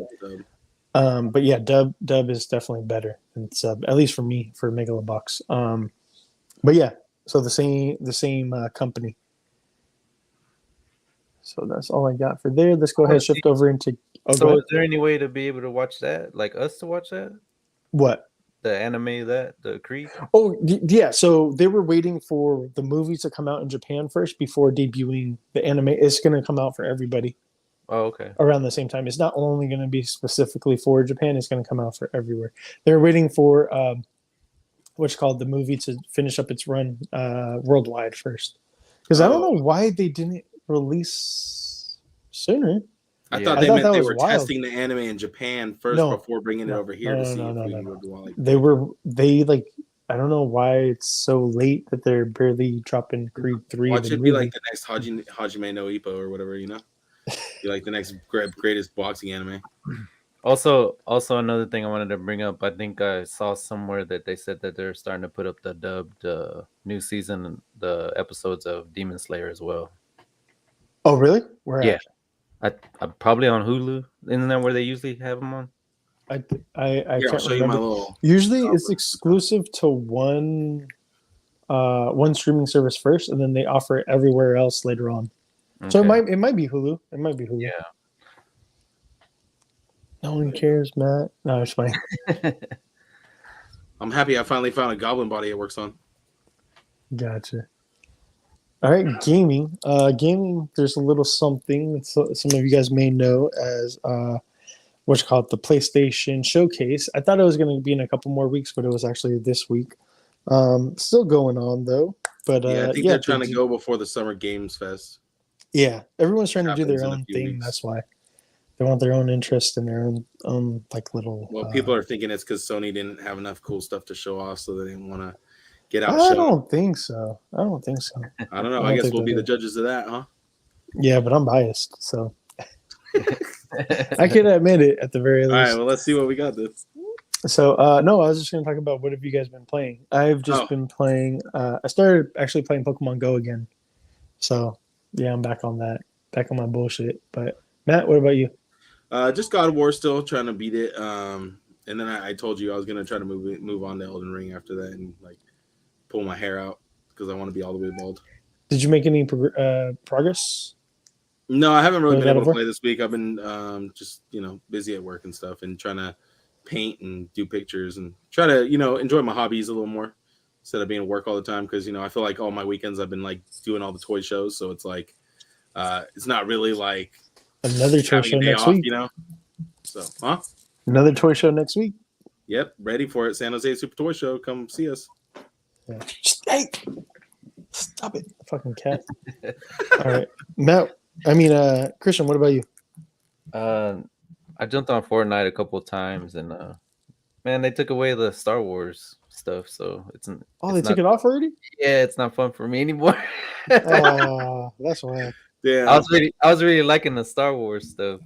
But yeah, dub is definitely better than sub, at least for me for Megalobox. But yeah, so the same company. So that's all I got for there. Let's go ahead and shift over into. So is there any way to be able to watch that, like us to watch that? What? The anime, the Creed? Oh, yeah. So they were waiting for the movies to come out in Japan first before debuting the anime. It's going to come out for everybody. Oh, okay. Around the same time. It's not only going to be specifically for Japan. It's going to come out for everywhere. They're waiting for what's called the movie to finish up its run worldwide first. Because I don't know why they didn't release sooner. I thought they meant they were testing the anime in Japan first before bringing it over here to see if we would like. They I don't know why it's so late that they're barely dropping Creed 3. Watch it be like the next Hajime no Ippo or whatever, you know? Be like the next greatest boxing anime. Also another thing I wanted to bring up. I think I saw somewhere that they said that they're starting to put up the dubbed new season, the episodes of Demon Slayer as well. Oh, really? Where? Yeah. I probably on Hulu. Isn't that where they usually have them on? I can't remember. Usually it's exclusive to one streaming service first, and then they offer it everywhere else later on. Okay. So it might be Hulu. It might be Hulu. Yeah. No one cares, Matt. No, it's fine. I'm happy I finally found a goblin body it works on. Gotcha. All right, gaming. Gaming, there's a little something some of you guys may know as what's called the PlayStation Showcase. I thought it was going to be in a couple more weeks, but it was actually this week. Still going on, though. But I think they're trying to go before the Summer Games Fest. Yeah, everyone's trying to do their own thing. Weeks. That's why. They want their own interest in their own like little. Well, people are thinking it's because Sony didn't have enough cool stuff to show off, so they didn't want to get I outshone. don't think so. I don't think so. I don't know. I I don't guess think we'll be that the is. judges of that, huh? Yeah, but I'm biased, so I can admit it at the very All right, least. well, let's see what we got this. So no, I was just going to talk about what have you guys been playing. I've just been playing. I started actually playing Pokemon Go again. So yeah, I'm back on that. Back on my bullshit. But Matt, what about you? Just God of War, still trying to beat it. And then I told you I was gonna try to move on to Elden Ring after that and like pull my hair out because I want to be all the way bald. Did you make any progress? No, I haven't really With been able God to of play this week. I've been just busy at work and stuff and trying to paint and do pictures and try to enjoy my hobbies a little more instead of being at work all the time because I feel like all my weekends I've been like doing all the toy shows, so it's like it's not really like Another toy having show a day next off, week. So, huh? Another toy show next week. Yep, ready for it. San Jose Super Toy Show. Come see us. Yeah. Hey, stop it, fucking cat. All right, Matt. Christian. What about you? I jumped on Fortnite a couple of times, and man, they took away the Star Wars stuff, so They took it off already? Yeah, it's not fun for me anymore. Oh, that's why. Yeah, I was really liking the Star Wars stuff,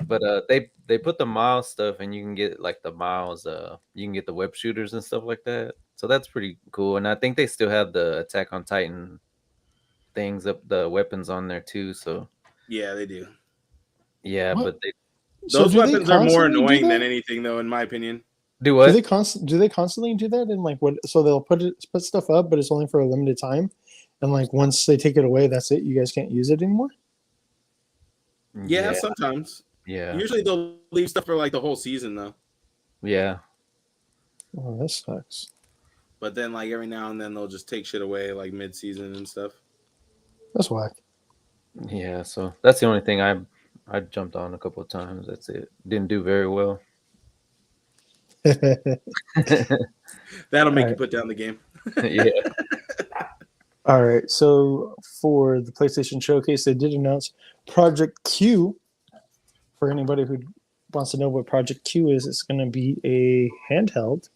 but they put the Miles stuff, and you can get like the Miles, you can get the web shooters and stuff like that. So that's pretty cool, and I think they still have the Attack on Titan things up, the weapons on there too. So yeah, they do. Yeah, What? but Those weapons are more constantly do annoying that? than anything, though, in my opinion. do what? Do they constantly do that? And like what? So they'll put stuff up, but it's only for a limited time. And like once they take it away, that's it. You guys can't use it anymore. Yeah, sometimes. Yeah. Usually they'll leave stuff for like the whole season, though. Yeah. Oh, that sucks. But then, like every now and then, they'll just take shit away, like mid-season and stuff. That's whack. Yeah. So that's the only thing I jumped on a couple of times. That's it. Didn't do very well. That'll make you Right. put down the game. Yeah. All right. So for the PlayStation Showcase, they did announce Project Q. For anybody who wants to know what Project Q is, it's going to be a handheld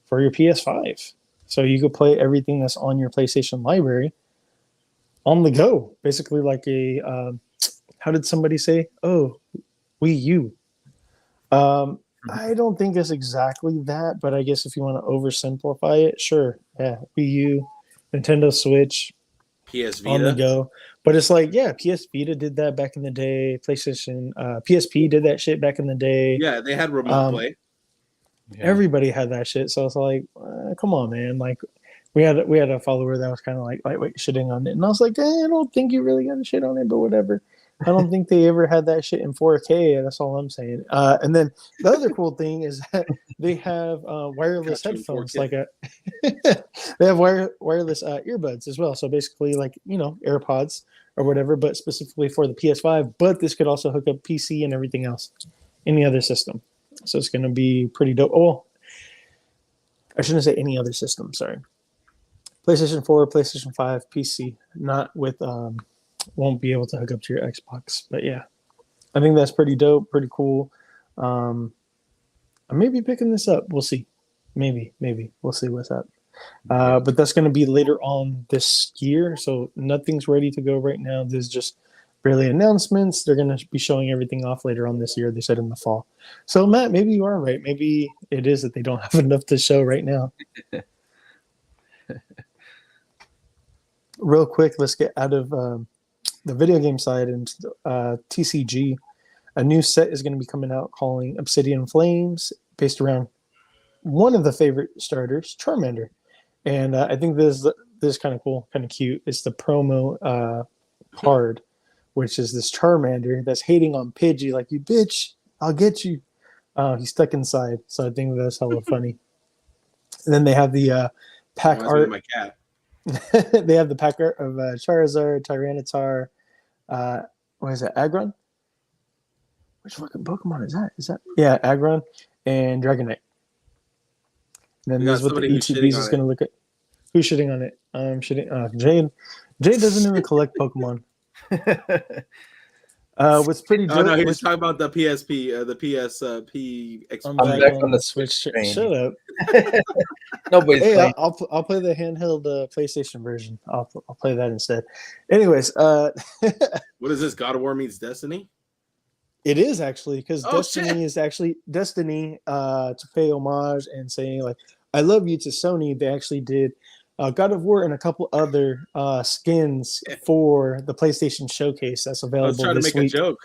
for your PS5. So you could play everything that's on your PlayStation library on the go. Basically like a, how did somebody say? Oh, Wii U. I don't think it's exactly that, but I guess if you want to oversimplify it, sure. Yeah, Wii U, Nintendo Switch, PS Vita. on the go. But it's like, yeah, PS Vita did that back in the day. PlayStation, PSP did that shit back in the day. Yeah, they had remote play. Yeah. Everybody had that shit. So it's like, come on, man. Like, we had a follower that was kind of like lightweight shitting on it, and I was like, I don't think you really got to shit on it, but whatever. I don't think they ever had that shit in 4K. That's all I'm saying. And then the other cool thing is that they have wireless Cartoon headphones, 4K. like they have wireless earbuds as well. So basically, like AirPods or whatever, but specifically for the PS5. But this could also hook up PC and everything else, any other system. So it's going to be pretty dope. Oh, I shouldn't say any other system. Sorry, PlayStation 4, PlayStation 5, PC, not with won't be able to hook up to your Xbox. But yeah, I think that's pretty dope, pretty cool. I may be picking this up. We'll see. Maybe. We'll see what's up. But that's going to be later on this year. So nothing's ready to go right now. There's just barely announcements. They're going to be showing everything off later on this year. They said in the fall. So Matt, maybe you are right. Maybe it is that they don't have enough to show right now. Real quick, let's get out of the video game side and TCG. A new set is going to be coming out calling Obsidian Flames, based around one of the favorite starters, Charmander. And I think this is kind of cool, kind of cute. It's the promo card, which is this Charmander that's hating on Pidgey, like, you bitch, I'll get you. He's stuck inside, so I think that's hella funny. And then they have the pack Reminds me of art. my cat. They have the pack art of Charizard, Tyranitar, what is it, Aggron? Which fucking Pokemon is that? Yeah, Aggron and Dragonite. And then We this got is what the somebody who's ETBs shitting is on going to look at. Who's shitting on it? I'm shitting. Jade doesn't even collect Pokemon. What's pretty Oh dope? no, he was talking about the PSP, the PSP. I'm I'm back back on the Switch. train. Shut up. Nobody's Hey, playing. I'll play the handheld PlayStation version. I'll play that instead. Anyways, What is this? God of War meets Destiny? it is actually because Oh, Destiny shit. is actually Destiny to pay homage and saying like I love you to Sony. They actually did God of War and a couple other skins for the PlayStation Showcase that's I was available trying to this make week. a joke.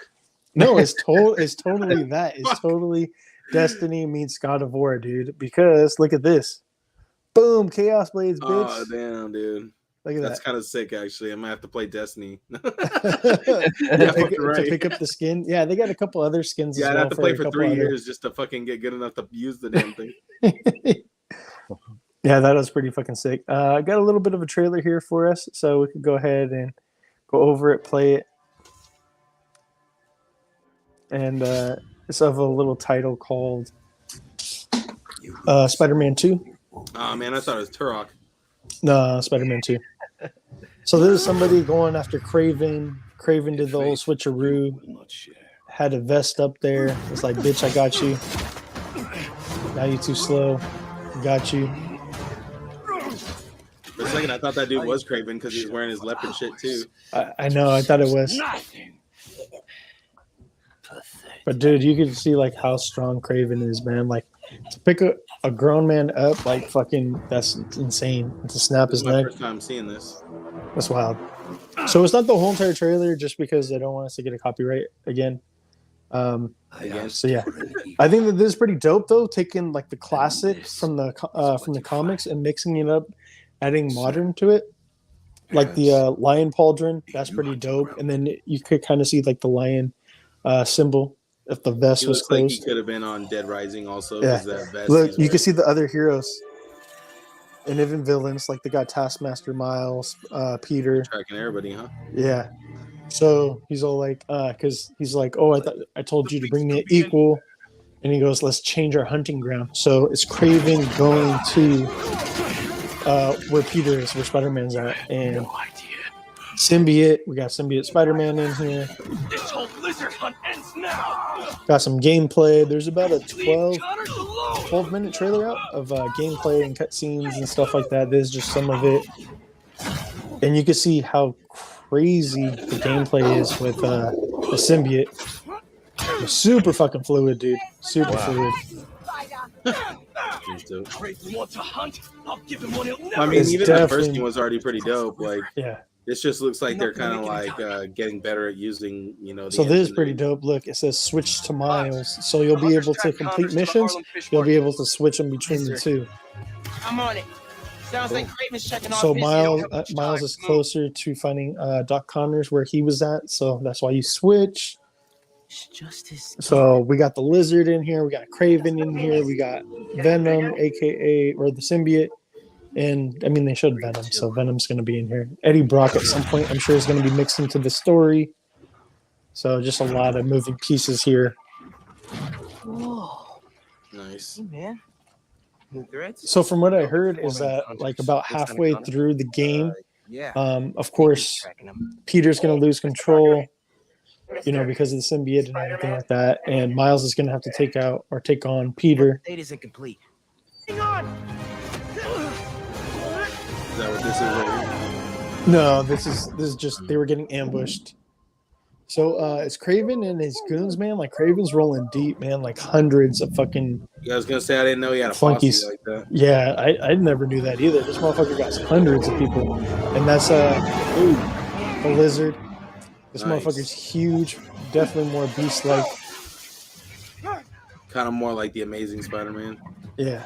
No, it's totally that. It's Fuck. totally Destiny meets God of War, dude. Because look at this. Boom, Chaos Blades, bitch. Oh damn, dude. Look at That's that. kind of sick, actually. I'm gonna have to play Destiny. to, fucking right. pick up the skin. Yeah, they got a couple other skins Yeah, as I'd well have to play a for couple 3 other- years just to fucking get good enough to use the damn thing. Yeah, that was pretty fucking sick. I got a little bit of a trailer here for us, so we could go ahead and go over it, play it. And it's of a little title called Spider-Man 2. Oh man, I thought it was Turok. No, Spider-Man 2. So this is somebody going after Craven. Craven did the whole switcheroo. Had a vest up there. It's like, bitch, I got you. Now you too slow. Got you. For a second, I thought that dude was Craven because he was wearing his leopard shit too. I know. I thought it was. But dude, you can see like how strong Craven is, man. Like to pick a grown man up, like fucking, that's insane. To snap This his is my neck, first time seeing this. that's wild. So it's not the whole entire trailer, just because they don't want us to get a copyright again. So yeah, I think that this is pretty dope though. Taking like the classics from the comics and mixing it up, adding modern to it, like the lion pauldron. That's pretty dope. And then you could kind of see like the lion symbol if the vest He was looks like he closed. could have been on Dead Rising also. Yeah. 'Cause that vest Look, he's you can wearing. see the other heroes and even villains. Like they got Taskmaster, Miles, Peter. Tracking everybody, huh? Yeah. So he's all like, because he's like, oh, I told you to bring me an equal, and he goes, let's change our hunting ground. So it's Craven going to where Peter is, where Spider-Man's at, and Symbiote. We got Symbiote Spider-Man in here. This whole lizard hunt ends now. Got some gameplay. There's about a 12-minute trailer out of gameplay and cutscenes and stuff like that. There's just some of it, and you can see how crazy the gameplay is with the symbiote. It's super fucking fluid, dude. Super fluid. Craven wants to hunt. I'll give him one. He'll never. I mean, It's even the first definitely- one was already pretty dope. Like Yeah. this just looks like they're kind of like getting better at using, the So this is engine. pretty dope. Look, it says switch to Miles. So you'll be able to complete missions. You'll be able to switch them between the two. I'm on it. Sounds like Craven's checking off. So his Miles is closer to finding Doc Connors where he was at. So that's why you switch. So we got the lizard in here. We got Craven in here. We got Venom, aka or the symbiote. And I mean, they showed Venom, so Venom's going to be in here. Eddie Brock at some point, I'm sure, is going to be mixed into the story. So just a lot of moving pieces here. Whoa, Nice. man. New threads? So from what I heard is that like about halfway through the game, Yeah. of course, Peter's going to lose control, because of the symbiote and everything like that. And Miles is going to have to take on Peter. Date isn't complete. Is that what this is? Right here? No, this is just they were getting ambushed. So it's Craven and his goons, man. Like Craven's rolling deep, man. Like hundreds of fucking I was gonna say I didn't know he had a Flunkies. posse like that. yeah. I never knew that either. This motherfucker got hundreds of people, and that's the lizard. This Nice. motherfucker's huge, definitely more beast-like. Kind of more like the Amazing Spider-Man. Yeah.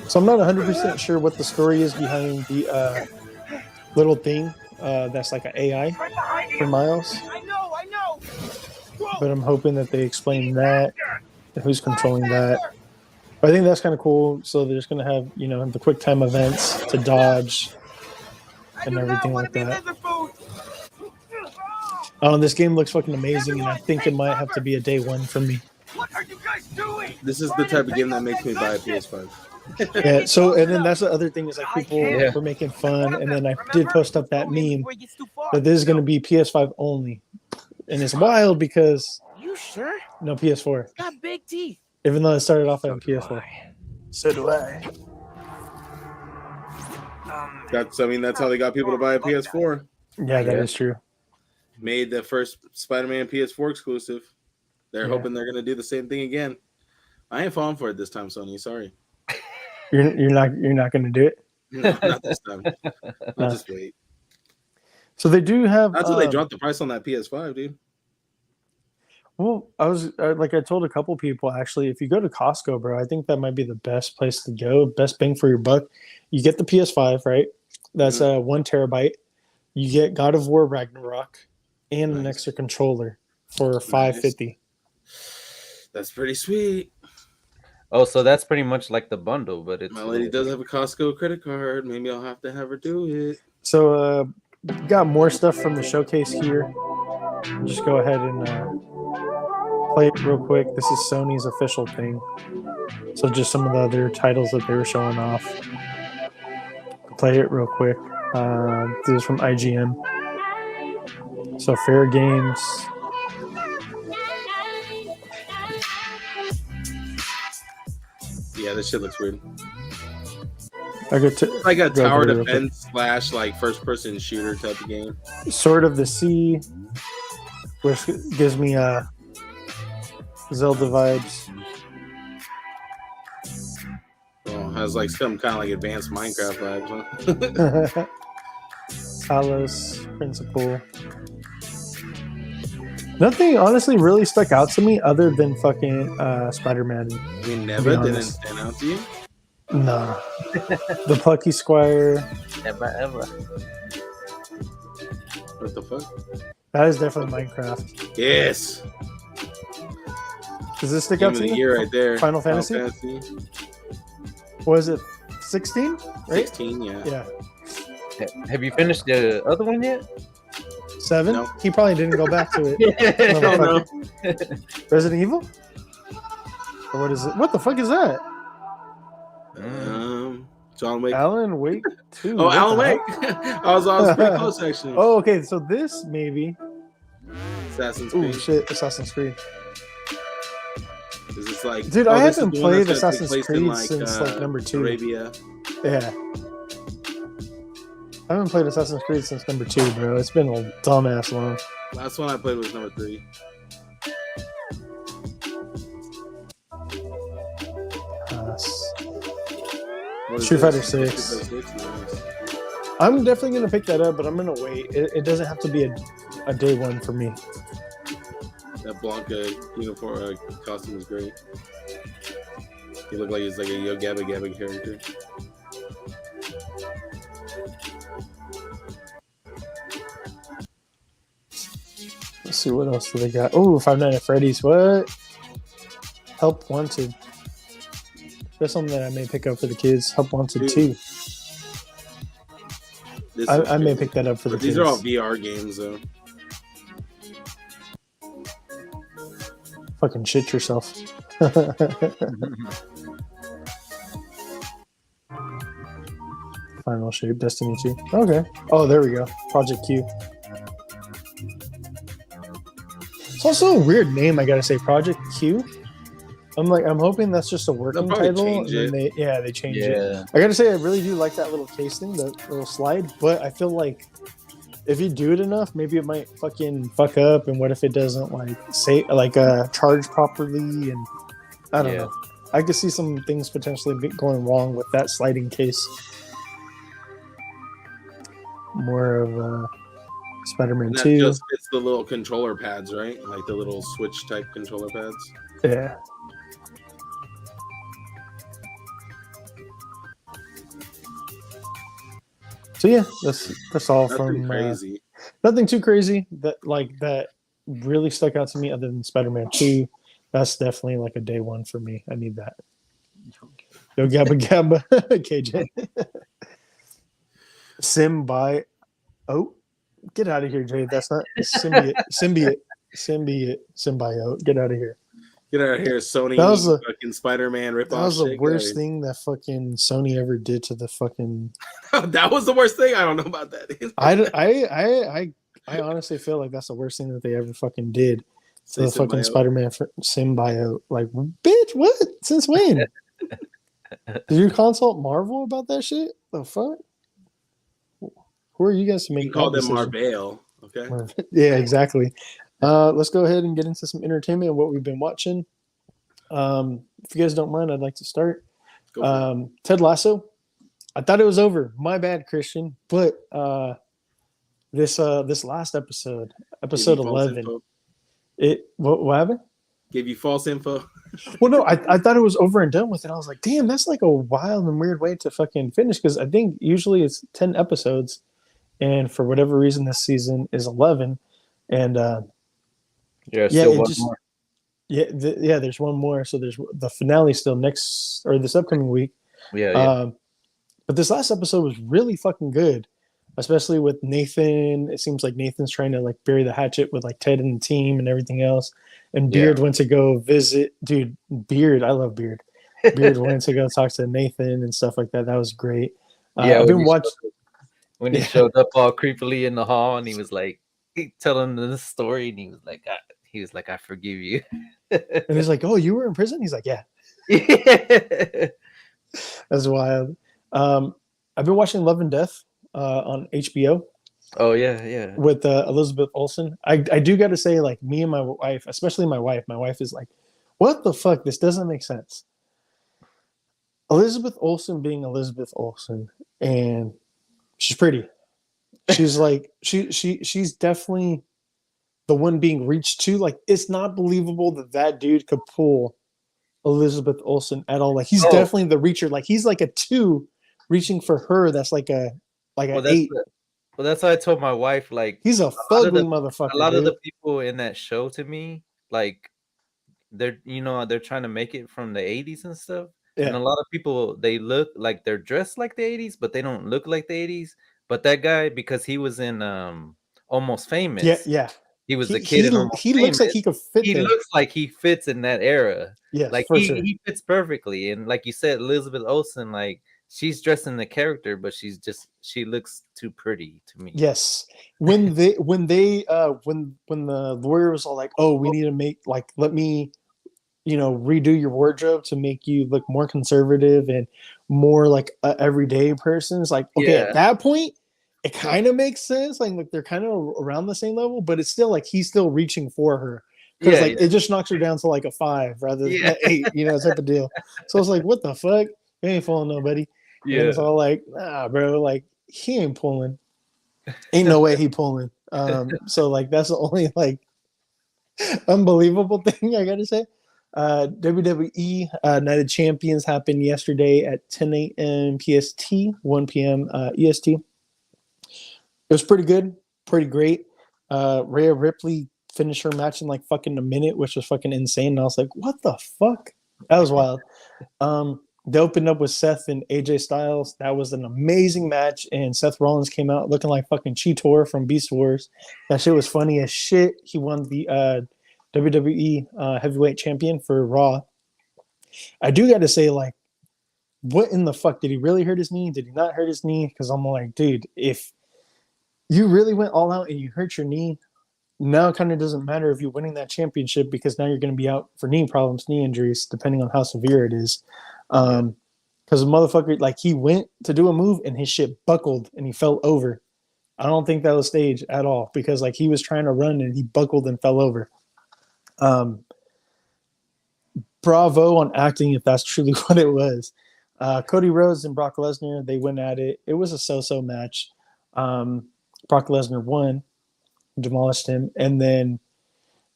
So I'm not 100% sure what the story is behind the little thing that's like an AI for Miles, I know. but I'm hoping that they explain that and who's controlling that. But I think that's kind of cool. So they're just going to have, the quick time events to dodge and everything like that. This game looks fucking amazing, and I think it might have to be a day one for me. What are you guys doing? This is the type of game that makes me buy a PS5. Yeah. So and then that's the other thing is like people Yeah. were making fun, and then I did post up that meme Before it gets too far. that this is going to be PS5 only, and it's wild because You sure? no PS4, It's got big teeth. even though it started off on PS4. So do I. That's how they got people to buy a PS4. Yeah, that is true. Made the first Spider-Man PS4 exclusive. They're Yeah. hoping they're gonna do the same thing again. I ain't falling for it this time, Sony. Sorry. You're not going to do it. No, not this time. I'll just wait. So they do have. That's why they dropped the price on that PS5, dude. Well, I was like I told a couple people actually, if you go to Costco, bro, I think that might be the best place to go. Best bang for your buck. You get the PS5, right? That's 1 terabyte. You get God of War Ragnarok and an extra controller for $550. That's pretty sweet. Oh, so that's pretty much like the bundle, but it's My lady does have a Costco credit card. Maybe I'll have to have her do it. So got more stuff from the showcase here. Just go ahead and play it real quick. This is Sony's official thing. So just some of the other titles that they were showing off. Play it real quick. This is from IGN. So Fair Games. Yeah, this shit looks weird. I get to Like a go tower through real defense / like first person shooter type of game. Sword of the Sea, which gives me Zelda vibes. Oh, has like some kind of like advanced Minecraft vibes, huh? Talos Principle. Nothing honestly really stuck out to me other than fucking Spider-Man. I mean, Neva didn't stand out to you? No. The Plucky Squire. never ever. What the fuck? That is definitely Minecraft. Yes. Does this stick Game out of to the you? year right there. Final Fantasy? Was it 16? Right? 16, yeah. Yeah. Have you finished the other one yet? 7? No. He probably didn't go back to it. Oh, no. Resident Evil? Or what is it? What the fuck is that? John Wick. Alan Wake 2. Oh, What Alan the Wake. heck? I was pretty close actually. Oh, okay. So this maybe. Assassin's Ooh, Creed. shit. Assassin's Creed. Is this like? Dude, oh, I this is haven't the one played that's gonna take Assassin's place in, Creed since like number 2. Arabia. Yeah. I haven't played Assassin's Creed since number 2, bro. It's been a dumbass long. Last one I played was number 3. What is Street Fighter this? 6. Street Fighter 6, nice. I'm definitely gonna pick that up, but I'm gonna wait. It doesn't have to be a day one for me. That Blanca uniform costume is great. He looked like he's like a Yo Gabba Gabba character. Let's see what else do they got. Oh, Five Nights at Freddy's. What? Help Wanted. That's something that I may pick up for the kids. Help Wanted Dude. 2. This I is may good. pick that up for the But these kids. are all VR games though. Fucking shit yourself. Final Shape, Destiny 2. Okay. Oh, there we go. Project Q. It's also a weird name, I gotta say. Project Q. I'm hoping that's just a working probably title. change And then it. they change it. Yeah. I gotta say, I really do like that little case thing, the little slide. But I feel like if you do it enough, maybe it might fucking fuck up. And what if it doesn't charge properly? And I don't know. I could see some things potentially going wrong with that sliding case. More of Spider-Man And that 2. just fits the little controller pads, right? Like the little Switch type controller pads. Yeah. So yeah, that's all Nothing from crazy. nothing too crazy that really stuck out to me other than Spider-Man 2. That's definitely like a day one for me. I need that. Yo Gabba Gabba KJ. Oh, get out of here, Jay. That's not symbiote. Get out of here. Get out of here, Sony That was a fucking Spider-Man that ripoff was the shit. worst thing that fucking Sony ever did to the fucking. That was the worst thing. I don't know about that. I honestly feel like that's the worst thing that they ever fucking did to Say the fucking symbiote. Spider-Man symbiote. Like, bitch, what? Since when? Did you consult Marvel about that shit? The fuck? Who are you guys to make You call that them decision? Marvel, okay? Yeah, exactly. Let's go ahead and get into some entertainment and what we've been watching. If you guys don't mind, I'd like to start. Go for it. Ted Lasso. I thought it was over. My bad, Christian. But this last episode Give you false 11. info? What happened? Give you false info? Well, no, I thought it was over and done with it. I was like, damn, that's like a wild and weird way to fucking finish, because I think usually it's 10 episodes, and for whatever reason this season is 11, and Still one more. yeah, there's one more, so there's the finale still next or this upcoming week. Yeah. But this last episode was really fucking good, especially with Nathan. It seems like Nathan's trying to like bury the hatchet with like Ted and the team and everything else. And Beard went to go visit, dude. Beard, I love Beard. Beard went to go talk to Nathan and stuff like that. That was great. I've been watching when he showed up all creepily in the hall, and he was like telling the story, and he was like, I forgive you. And he's like, "Oh, you were in prison?" He's like, "Yeah." That's wild. I've been watching Love and Death on HBO. Oh yeah. With Elizabeth Olsen. I do got to say, like, me and my wife, especially my wife is like, what the fuck? This doesn't make sense. Elizabeth Olsen being Elizabeth Olsen, and she's pretty. She's like, she's definitely the one being reached to. Like, it's not believable that dude could pull Elizabeth Olsen at all. Like, he's definitely the reacher. Like, he's like a 2 reaching for her. That's like an 8. Well, that's why I told my wife, like, he's a fugly motherfucker. A lot of the people in that show, to me, like, they're trying to make it from the 80s and stuff. Yeah. And a lot of people, they look like they're dressed like the 80s, but they don't look like the 80s. But that guy, because he was in Almost Famous. Yeah. He was a kid. He looks like he could fit. He looks like he fits in that era. Yeah, like he fits perfectly. And like you said, Elizabeth Olsen, like, she's dressed in the character, but she looks too pretty to me. Yes. When the lawyer was all like, "Oh, we need to make, like, let me, redo your wardrobe to make you look more conservative and more like an everyday person." It's like, okay, at that point, it kind of makes sense. Like they're kind of around the same level, but it's still like he's still reaching for her. Because it just knocks her down to like a 5 rather than an 8, type of deal. So it's like, what the fuck? You ain't fooling nobody. Yeah. And it's all like, nah, bro, like, he ain't pulling. Ain't no way he pulling. So like that's the only like unbelievable thing I gotta say. WWE Night of Champions happened yesterday at 10 a.m. PST, 1 p.m. EST. It was pretty good, pretty great. Rhea Ripley finished her match in like fucking a minute, which was fucking insane. And I was like, what the fuck? That was wild. They opened up with Seth and AJ Styles. That was an amazing match. And Seth Rollins came out looking like fucking Cheetor from Beast Wars. That shit was funny as shit. He won the WWE heavyweight champion for Raw. I do got to say, like, what in the fuck? Did he really hurt his knee? Did he not hurt his knee? Because I'm like, dude, if you really went all out and you hurt your knee, now it kind of doesn't matter if you're winning that championship, because now you're going to be out for knee problems, knee injuries, depending on how severe it is. Because the motherfucker, like, he went to do a move and his shit buckled and he fell over. I don't think that was staged at all, because like he was trying to run and he buckled and fell over. Bravo on acting, if that's truly what it was. Cody Rhodes and Brock Lesnar, they went at it. It was a so-so match. Brock Lesnar won, demolished him, and then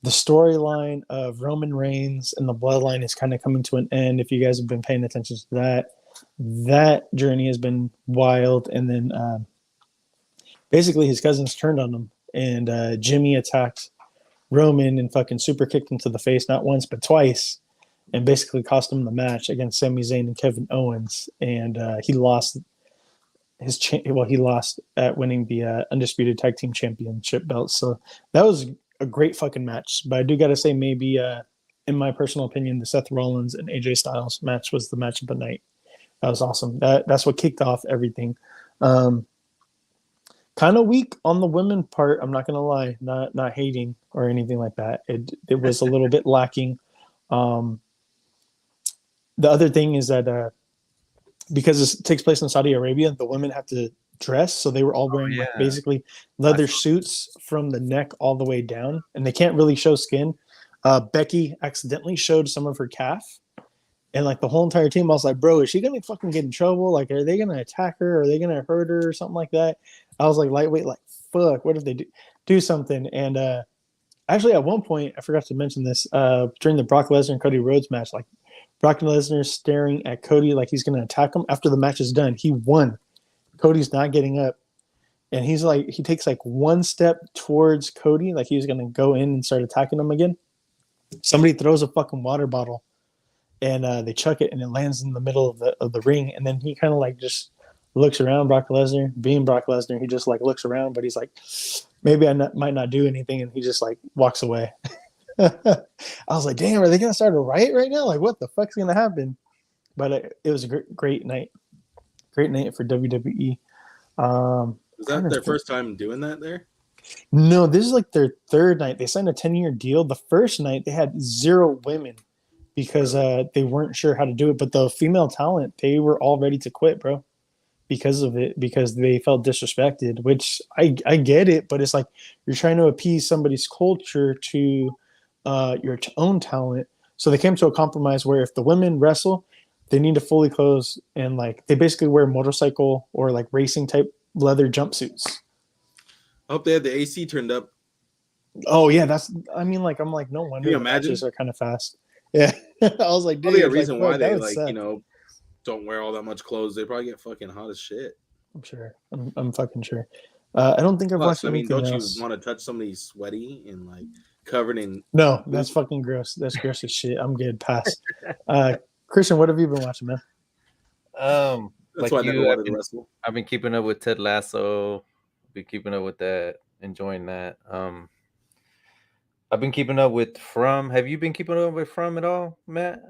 the storyline of Roman Reigns and the Bloodline is kind of coming to an end. If you guys have been paying attention to that journey has been wild. And then basically his cousins turned on him, and Jimmy attacked Roman and fucking super kicked him to the face, not once but twice, and basically cost him the match against Sami Zayn and Kevin Owens. And he lost he lost at winning the Undisputed Tag Team Championship belts. So that was a great fucking match. But I do got to say, maybe in my personal opinion, the Seth Rollins and AJ Styles match was the match of the night. That was awesome. That's what kicked off everything. Kind of weak on the women part. I'm not gonna lie, not hating or anything like that. It was a little bit lacking. The other thing is that because this takes place in Saudi Arabia, the women have to dress, so they were all wearing like basically leather suits from the neck all the way down, and they can't really show skin. Becky accidentally showed some of her calf, and like the whole entire team, I was like, bro, is she gonna fucking get in trouble? Like, are they gonna attack her? Are they gonna hurt her or something like that? I was like, lightweight, like, fuck, what if they do something? And actually, at one point, I forgot to mention this, during the Brock Lesnar and Cody Rhodes match, like Brock Lesnar staring at Cody like he's gonna attack him. After the match is done, he won. Cody's not getting up, and he's like, he takes like one step towards Cody, like he's gonna go in and start attacking him again. Somebody throws a fucking water bottle, and they chuck it, and it lands in the middle of the ring. And then he kind of like just looks around. Brock Lesnar, being Brock Lesnar, he just like looks around, but he's like, maybe might not do anything, and he just like walks away. I was like, damn, are they gonna start a riot right now? Like, what the fuck's gonna happen? But it was a great night for WWE. Is that their first time doing that there? No, this is like their third night. They signed a 10-year deal. The first night they had 0 women because they weren't sure how to do it. But the female talent, they were all ready to quit, bro, because of it, because they felt disrespected, which I get it. But it's like you're trying to appease somebody's culture to your own talent. So they came to a compromise where if the women wrestle, they need to fully close, and like they basically wear motorcycle or like racing type leather jumpsuits. I hope they had the AC turned up. Oh yeah, I'm like, no wonder Can you the imagine? Matches are kind of fast. Yeah, I was like, dude, Probably a reason like, why they would like suck. don't wear all that much clothes. They probably get fucking hot as shit. I'm sure. I'm fucking sure. I don't think I've watched anything don't else. you want to touch somebody sweaty and like covered in? No, that's fucking gross. That's gross as shit. I'm good. Pass. Christian, what have you been watching, man? That's like why I never wanted to wrestle. I've been keeping up with Ted Lasso. Been keeping up with that, enjoying that. I've been keeping up with From. Have you been keeping up with From at all, Matt?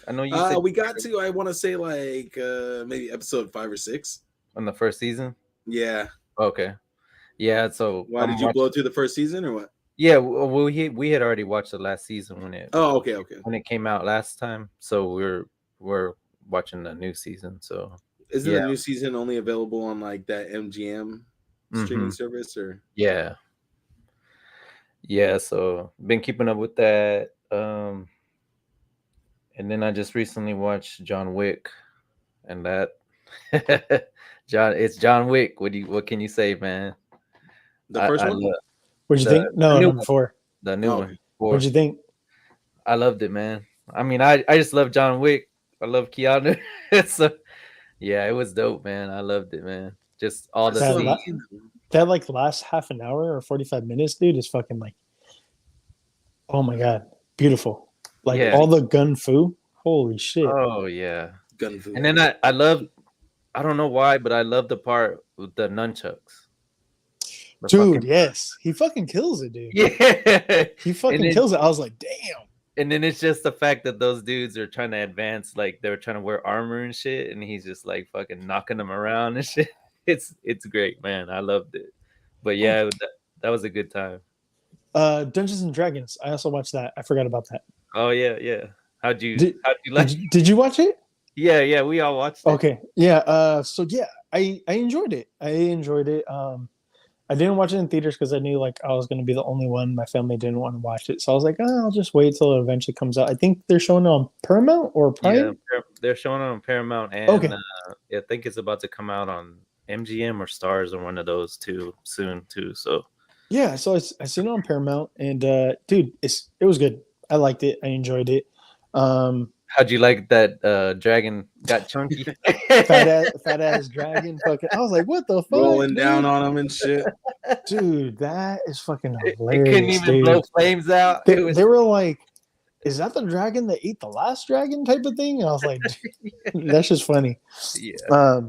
I know you said we got to. I want to say like maybe episode 5 or 6 on the first season. Yeah. Okay. Yeah. So why did you blow through the first season or what? Yeah. Well, we had already watched the last season when it. Oh, okay. When it came out last time, so we're watching the new season. So isn't the new season only available on like that MGM streaming service or? Yeah. So been keeping up with that. And then I just recently watched John Wick, and that it's John Wick. What can you say, man? The first one? What'd you think? No, number 4. The new one. What'd you think? I loved it, man. I mean, I just love John Wick. I love Keanu. So yeah, it was dope, man. I loved it, man. Just all the scenes. That like last half an hour or 45 minutes, dude, is fucking like, oh my god, beautiful. Like all the gun fu. Holy shit. Oh yeah. Gun fu. And then I love, I don't know why, but I love the part with the nunchucks. Dude, yes. He fucking kills it, dude. Yeah. He fucking kills it. I was like, damn. And then it's just the fact that those dudes are trying to advance, like they're trying to wear armor and shit, and he's just like fucking knocking them around and shit. It's great, man. I loved it. But yeah, that was a good time. Dungeons and Dragons. I also watched that. I forgot about that. Oh yeah. How'd you like? Did you watch it? Yeah. We all watched it. Okay. Yeah. So yeah, I enjoyed it. I didn't watch it in theaters because I knew like I was going to be the only one. My family didn't want to watch it, so I was like, I'll just wait till it eventually comes out. I think they're showing it on Paramount or Prime. Yeah, they're showing it on Paramount, and I think it's about to come out on MGM or Stars or one of those two soon too. So yeah, so I seen it on Paramount, and dude, it was good. I liked it. I enjoyed it. How'd you like that dragon got chunky? fat ass dragon fucking. I was like, what the fuck? Rolling down on him and shit. Dude, that is fucking hilarious. It couldn't even blow flames out. They were like, is that the dragon that ate the last dragon type of thing? And I was like, that's just funny. Yeah.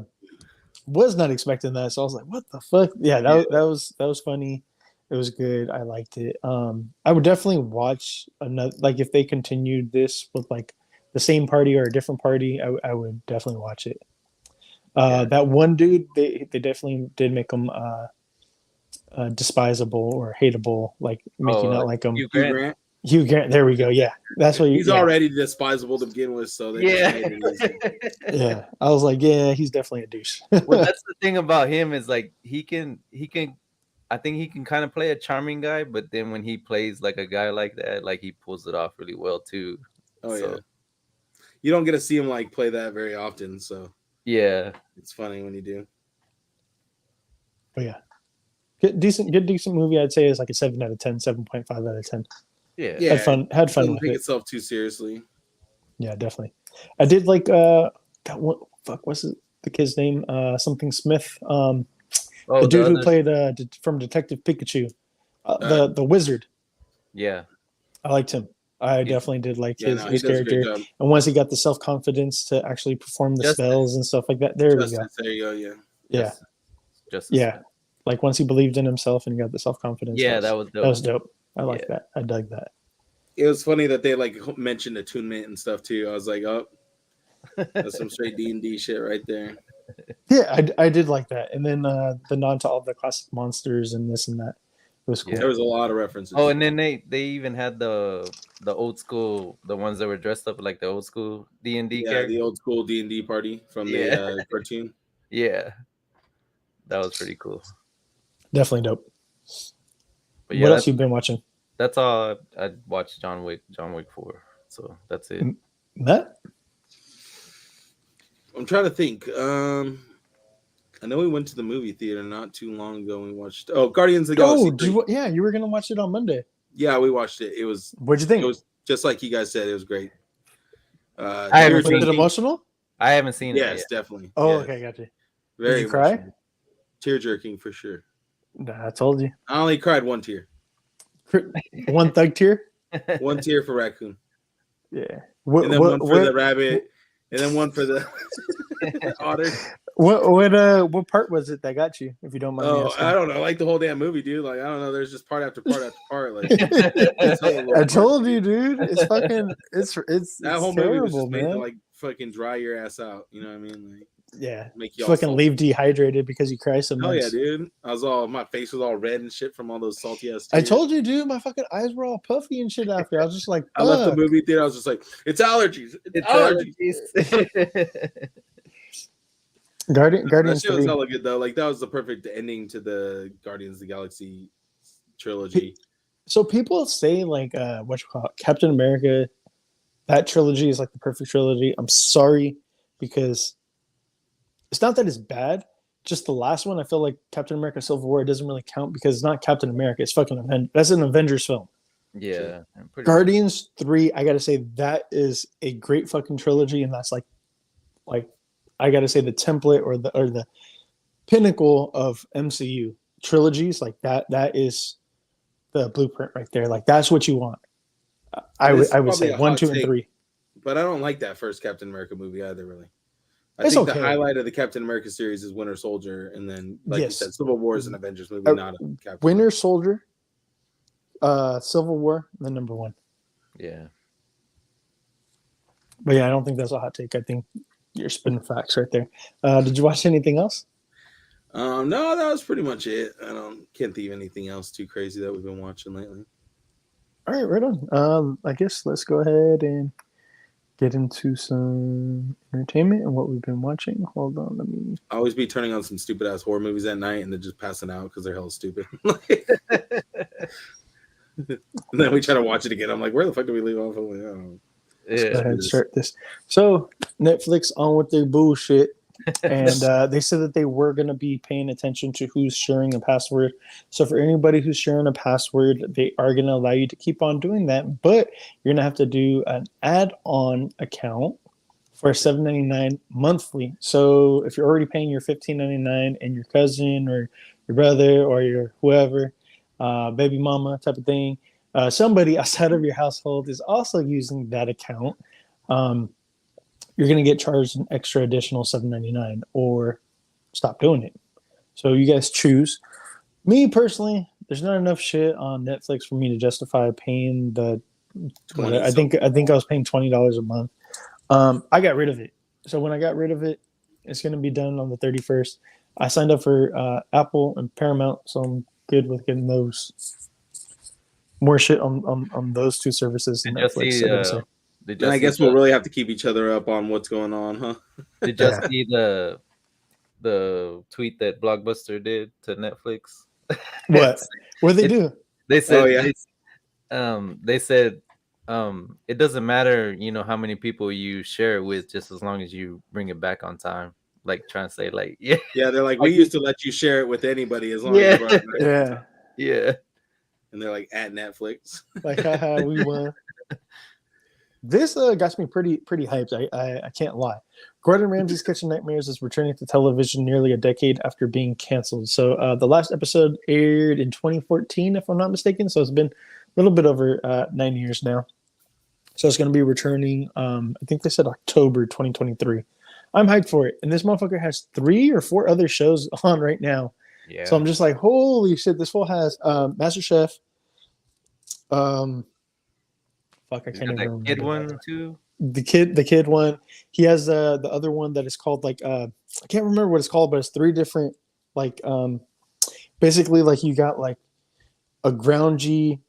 Was not expecting that. So I was like, what the fuck? Yeah, that was funny. It was good. I liked it. I would definitely watch another. Like if they continued this with like the same party or a different party, I would definitely watch it. That one dude, they definitely did make him despisable or hateable, like make you not like him. Hugh Hugh Grant. Grant. Hugh Grant. There we go. Yeah, that's what He's already despisable to begin with, so they just made it easy. Yeah, I was like, yeah, he's definitely a douche. Well, that's the thing about him is like he can I think he can kind of play a charming guy, but then when he plays like a guy like that, like he pulls it off really well too. Oh yeah, you don't get to see him like play that very often, so yeah, it's funny when you do. But yeah, good decent movie. I'd say is like a 7 out of 10, 7.5 out of 10. yeah. Had fun Doesn't with take it. itself too seriously. Yeah, definitely. I did like that one. Fuck, what's the kid's name? Something Smith. The dude who played from Detective Pikachu, the wizard. Yeah, I liked him. I definitely did like his does a great character. job. And once he got the self confidence to actually perform the spells and stuff like that, there we go. There you go. Yeah. Yeah, Justice. yeah. Like once he believed in himself and he got the self confidence. Yeah, that was dope. That was dope. I like that. I dug that. It was funny that they like mentioned attunement and stuff too. I was like, oh, that's some straight D&D shit right there. Yeah, I did like that. And then the nod to all the classic monsters and this and that. It was cool. There was a lot of references. Oh, and then they even had the old school, the ones that were dressed up like the old school D&D characters. The old school D&D party from the cartoon. Yeah, that was pretty cool. Definitely dope. But yeah, what else you been watching? That's all. I watched John Wick 4. So that's it. Matt? I'm trying to think. I know we went to the movie theater not too long ago and we watched Guardians of the Galaxy. You were gonna watch it on Monday. Yeah, we watched it. It was What'd you think? It was just like you guys said, it was great. I haven't seen it. Emotional? I haven't seen it. Yes, definitely. Oh, yes. okay, gotcha. Very Did you cry? Tear jerking for sure. Nah, I told you. I only cried one tear. One thug tear? One tear for Raccoon. Yeah. And then one for the rabbit. And then one for the otter. What part was it that got you, if you don't mind me asking? I don't know. Like the whole damn movie, dude. Like, I don't know. There's just part after part after part. Like, I told you, dude. It's fucking it's that whole terrible, movie was just made man. to like fucking dry your ass out. You know what I mean? Like, yeah. Make you fucking leave dehydrated because you cry so much. Oh yeah, dude. My face was all red and shit from all those salty ass tears. I told you, dude, my fucking eyes were all puffy and shit after. I was just like, I left the movie theater. I was just like, it's allergies. It's allergies. Guardians that shit was hella good though. Like that was the perfect ending to the Guardians of the Galaxy trilogy. So people say like Captain America, that trilogy is like the perfect trilogy. I'm sorry, because it's not that it's bad. Just the last one, I feel like Captain America: Civil War doesn't really count because it's not Captain America. It's fucking that's an Avengers film. Yeah. Guardians 3, I gotta say that is a great fucking trilogy, and that's like I gotta say the template or the pinnacle of MCU trilogies. Like that is the blueprint right there. Like that's what you want. I would say 1, 2, and 3. But I don't like that first Captain America movie either. Really, I think the highlight of the Captain America series is Winter Soldier, and then you said, Civil War is an Avengers movie, not a Captain Winter Soldier, Civil War, then number 1. Yeah. But yeah, I don't think that's a hot take. I think you're spinning facts right there. Did you watch anything else? No, that was pretty much it. Can't think of anything else too crazy that we've been watching lately. All right, right on. I guess let's go ahead and get into some entertainment and what we've been watching. Hold on, let me. I always be turning on some stupid ass horror movies at night and then just passing out because they're hella stupid. And then we try to watch it again. I'm like, where the fuck do we leave off? I'm like, I don't know. Let's go ahead and start this. So Netflix on with their bullshit. And they said that they were going to be paying attention to who's sharing a password. So for anybody who's sharing a password, they are going to allow you to keep on doing that, but you're going to have to do an add-on account for $7.99 monthly. So if you're already paying your $15.99 and your cousin or your brother or your whoever, baby mama type of thing, somebody outside of your household is also using that account, you're going to get charged an extra additional $7.99 or stop doing it. So you guys choose. Me personally, enough shit on Netflix for me to justify paying the. 20 I think I was paying $20 a month. I got rid of it. So when I got rid of it, it's going to be done on the 31st. I signed up for Apple and Paramount, so I'm good with getting those. More shit on those two services than Did you Netflix. see? I gotta say. Did And you I see guess the, we'll really have to keep each other up on what's going on, huh? Did you Yeah. see the tweet that Blockbuster did to Netflix? What? What they do? They said Oh, yeah. they said it doesn't matter, how many people you share it with, just as long as you bring it back on time. Like trying to say, like, yeah, Yeah, they're like, we Like- used to let you share it with anybody as long as Yeah. you brought it back. Yeah. yeah. And they're like, at Netflix. Like, haha, we won. This got me pretty hyped. I can't lie. Gordon Ramsay's Kitchen Nightmares is returning to television nearly a decade after being canceled. So the last episode aired in 2014, if I'm not mistaken. So it's been a little bit over 9 years now. So it's going to be returning. I think they said October 2023. I'm hyped for it. And this motherfucker has 3 or 4 other shows on right now. Yeah. So I'm just like, holy shit! This fool has Master Chef. Fuck, I He's can't got even that kid remember. one too. The kid one. He has the other one that is called like I can't remember what it's called, but it's 3 different like basically like you got like a groundy,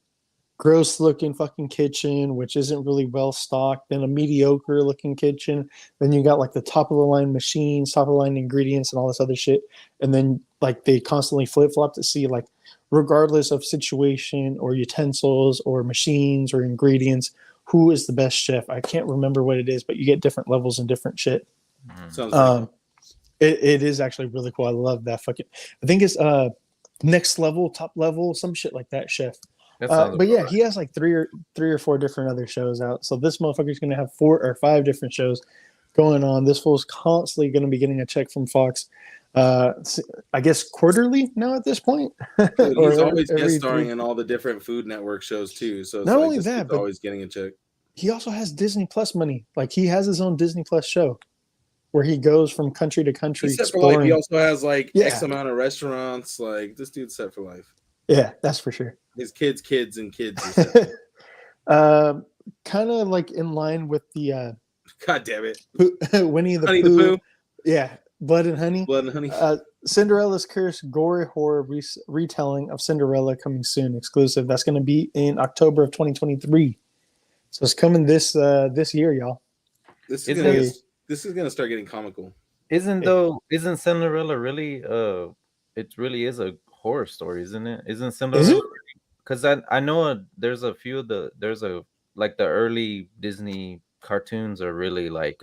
gross looking fucking kitchen, which isn't really well stocked, then a mediocre looking kitchen, then you got like the top of the line machines, top of the line ingredients and all this other shit. And then like they constantly flip flop to see like regardless of situation or utensils or machines or ingredients, who is the best chef. I can't remember what it is, but you get different levels and different shit. Sounds like It is actually really cool. I love that fucking. I think it's next level, top level, some shit like that. Chef. That sounds But yeah, about he has like three or four different other shows out. So this motherfucker's gonna have 4 or 5 different shows going on. This fool's constantly gonna be getting a check from Fox. I guess quarterly now at this point. Dude, Or he's always every guest starring 3. in all the different Food Network shows too. So it's Not like only this that, kid's but- always getting a check. He also has Disney Plus money. Like he has his own Disney Plus show where he goes from country to country He's set for life. exploring. He also has like Yeah. X amount of restaurants. Like this dude's set for life. Yeah, that's for sure. His kids are set. Kind of like in line with the God damn it. Winnie the Honey Pooh. the Pooh, Yeah, Blood and Honey. Blood and Honey. Cinderella's Curse, gory horror retelling of Cinderella coming soon, exclusive. That's going to be in October of 2023. So it's coming this year, y'all. This Isn't is gonna start getting comical. Isn't Cinderella really it really is a horror story, isn't it? Isn't Cinderella? Because I know there's a few of the like the early Disney cartoons are really like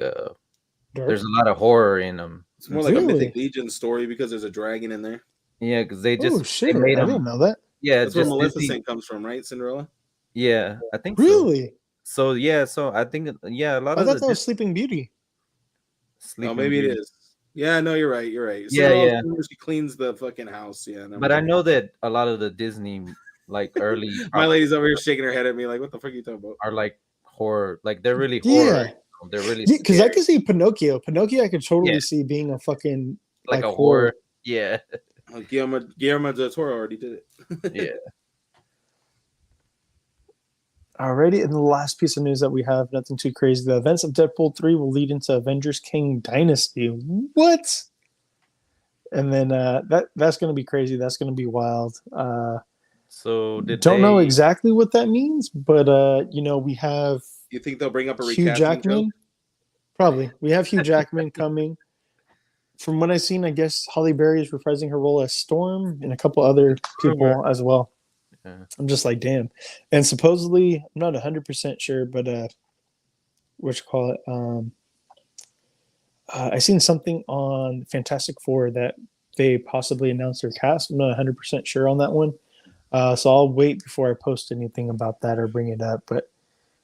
there's a lot of horror in them. It's more like Really? a Mythic Legion story because there's a dragon in there. Yeah, because they Oh just shit! they made I them. didn't know that. Yeah, That's where just Maleficent Disney. comes from, right? Cinderella. Yeah, I think so. Really? So yeah, so I think a lot I of thought the that was Sleeping Beauty. Oh, maybe it is. Yeah, no, you're right. You're right. Yeah, Cinderella's yeah. when she cleans the fucking house. Yeah, But I know that a lot of the Disney like early my lady's over here shaking her head at me like, "What the fuck are you talking about?" are like horror, like they're really horror. Yeah. They're really Because I scary. could see Pinocchio. Pinocchio, I could totally Yeah. see being a fucking like a horror. Yeah, Guillermo del Toro already did it. yeah. Alrighty, and the last piece of news that we have, nothing too crazy. The events of Deadpool 3 will lead into Avengers King Dynasty. What? And then that's going to be crazy. That's going to be wild. So Don't know exactly what that means, but we have You think they'll bring up a Hugh recasting Jackman. joke? Probably. We have Hugh Jackman coming. From what I've seen, I guess Halle Berry is reprising her role as Storm and a couple other people as well. Yeah. I'm just like, damn. And supposedly, I'm not 100% sure, but what you call it? I seen something on Fantastic Four that they possibly announced their cast. I'm not 100% sure on that one. So I'll wait before I post anything about that or bring it up. But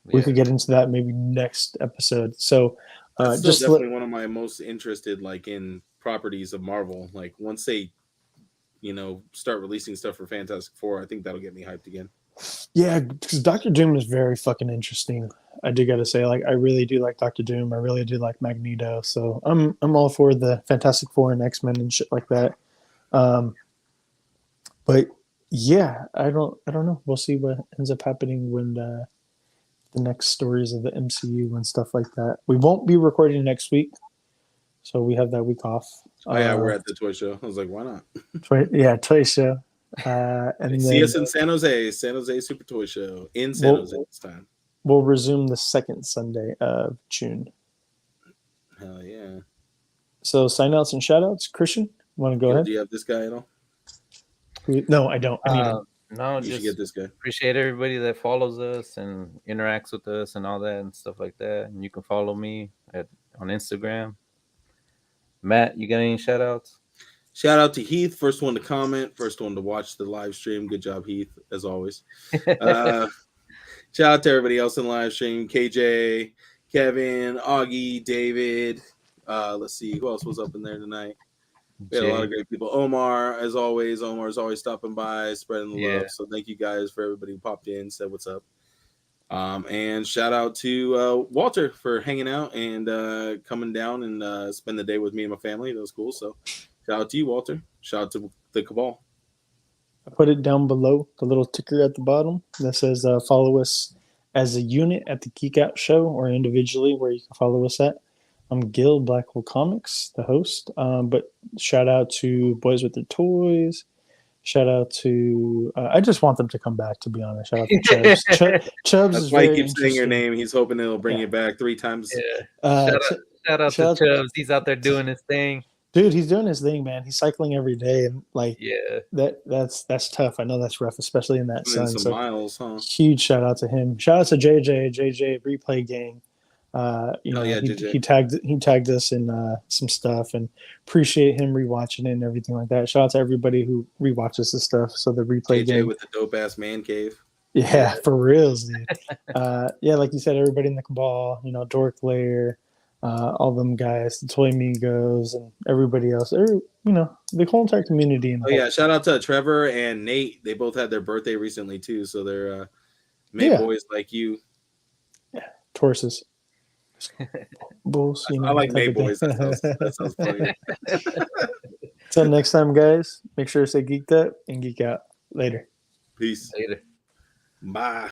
we could get into that maybe next episode. So That's still just definitely one of my most interested in properties of Marvel. Like once they start releasing stuff for Fantastic Four, I think that'll get me hyped again. yeah, because Doctor Doom is very fucking interesting. I do gotta say, I really do like Doctor Doom. I really do like Magneto. So I'm all for the Fantastic Four and X-Men and shit like that. But Yeah, I don't know. We'll see what ends up happening when the next stories of the MCU and stuff like that. We won't be recording next week, so we have that week off. Oh yeah, we're at the toy show. I was like, why not? Toy show. And See then us in San Jose Super Toy Show in San Jose this time. we'll resume the second Sunday of June. Hell yeah. So sign outs and shout outs. Christian, want to go ahead? Do you have this guy at all? No, I don't. I need him. No, You should just get this guy. appreciate everybody that follows us and interacts with us and all that and stuff like that. And you can follow me on Instagram. Matt, you got any shout outs? Shout out to Heath, first one to comment, first one to watch the live stream. Good job, Heath, as always. Shout out to everybody else in the live stream. KJ, Kevin, Augie, David. Let's see who else was up in there tonight. We had a lot of great people. Omar, as always. Omar's always stopping by, spreading the love. So thank you guys for everybody who popped in, said what's up. And shout out to Walter for hanging out and coming down and spend the day with me and my family. That was cool. So shout out to you, Walter. Shout out to the Cabal. I put it down below, the little ticker at the bottom that says follow us as a unit at the Geek Out Show or individually where you can follow us at. I'm Gil, Black Hole Comics, the host. But shout out to Boys with Their Toys. Shout out to I just want them to come back, to be honest. Shout out to Chubbs. Chubbs That's is why he very keeps saying your interesting. name. He's hoping it'll bring you back 3 times. Yeah. Shout out to Chubbs. He's out there doing his thing. Dude, he's doing his thing, man. He's cycling every day, and that's tough. I know that's rough, especially in that sun. Some miles, huh? Huge shout out to him. Shout out to JJ Replay Gang. He tagged us in some stuff, and appreciate him rewatching it and everything like that. Shout out to everybody who rewatches this stuff. So the Replay Gang with the dope ass man cave. Yeah, for reals, dude. Like you said, everybody in the Cabal, Dork Lair, all them guys, the Toy Migos, and everybody else. The whole entire community. Shout out to Trevor and Nate. They both had their birthday recently too, so they're May boys like you. Yeah, Tauruses. Bulls, I like May boys. That sounds funny. Until next time, guys. Make sure to stay geeked up and geek out. Later. Peace. Later. Bye.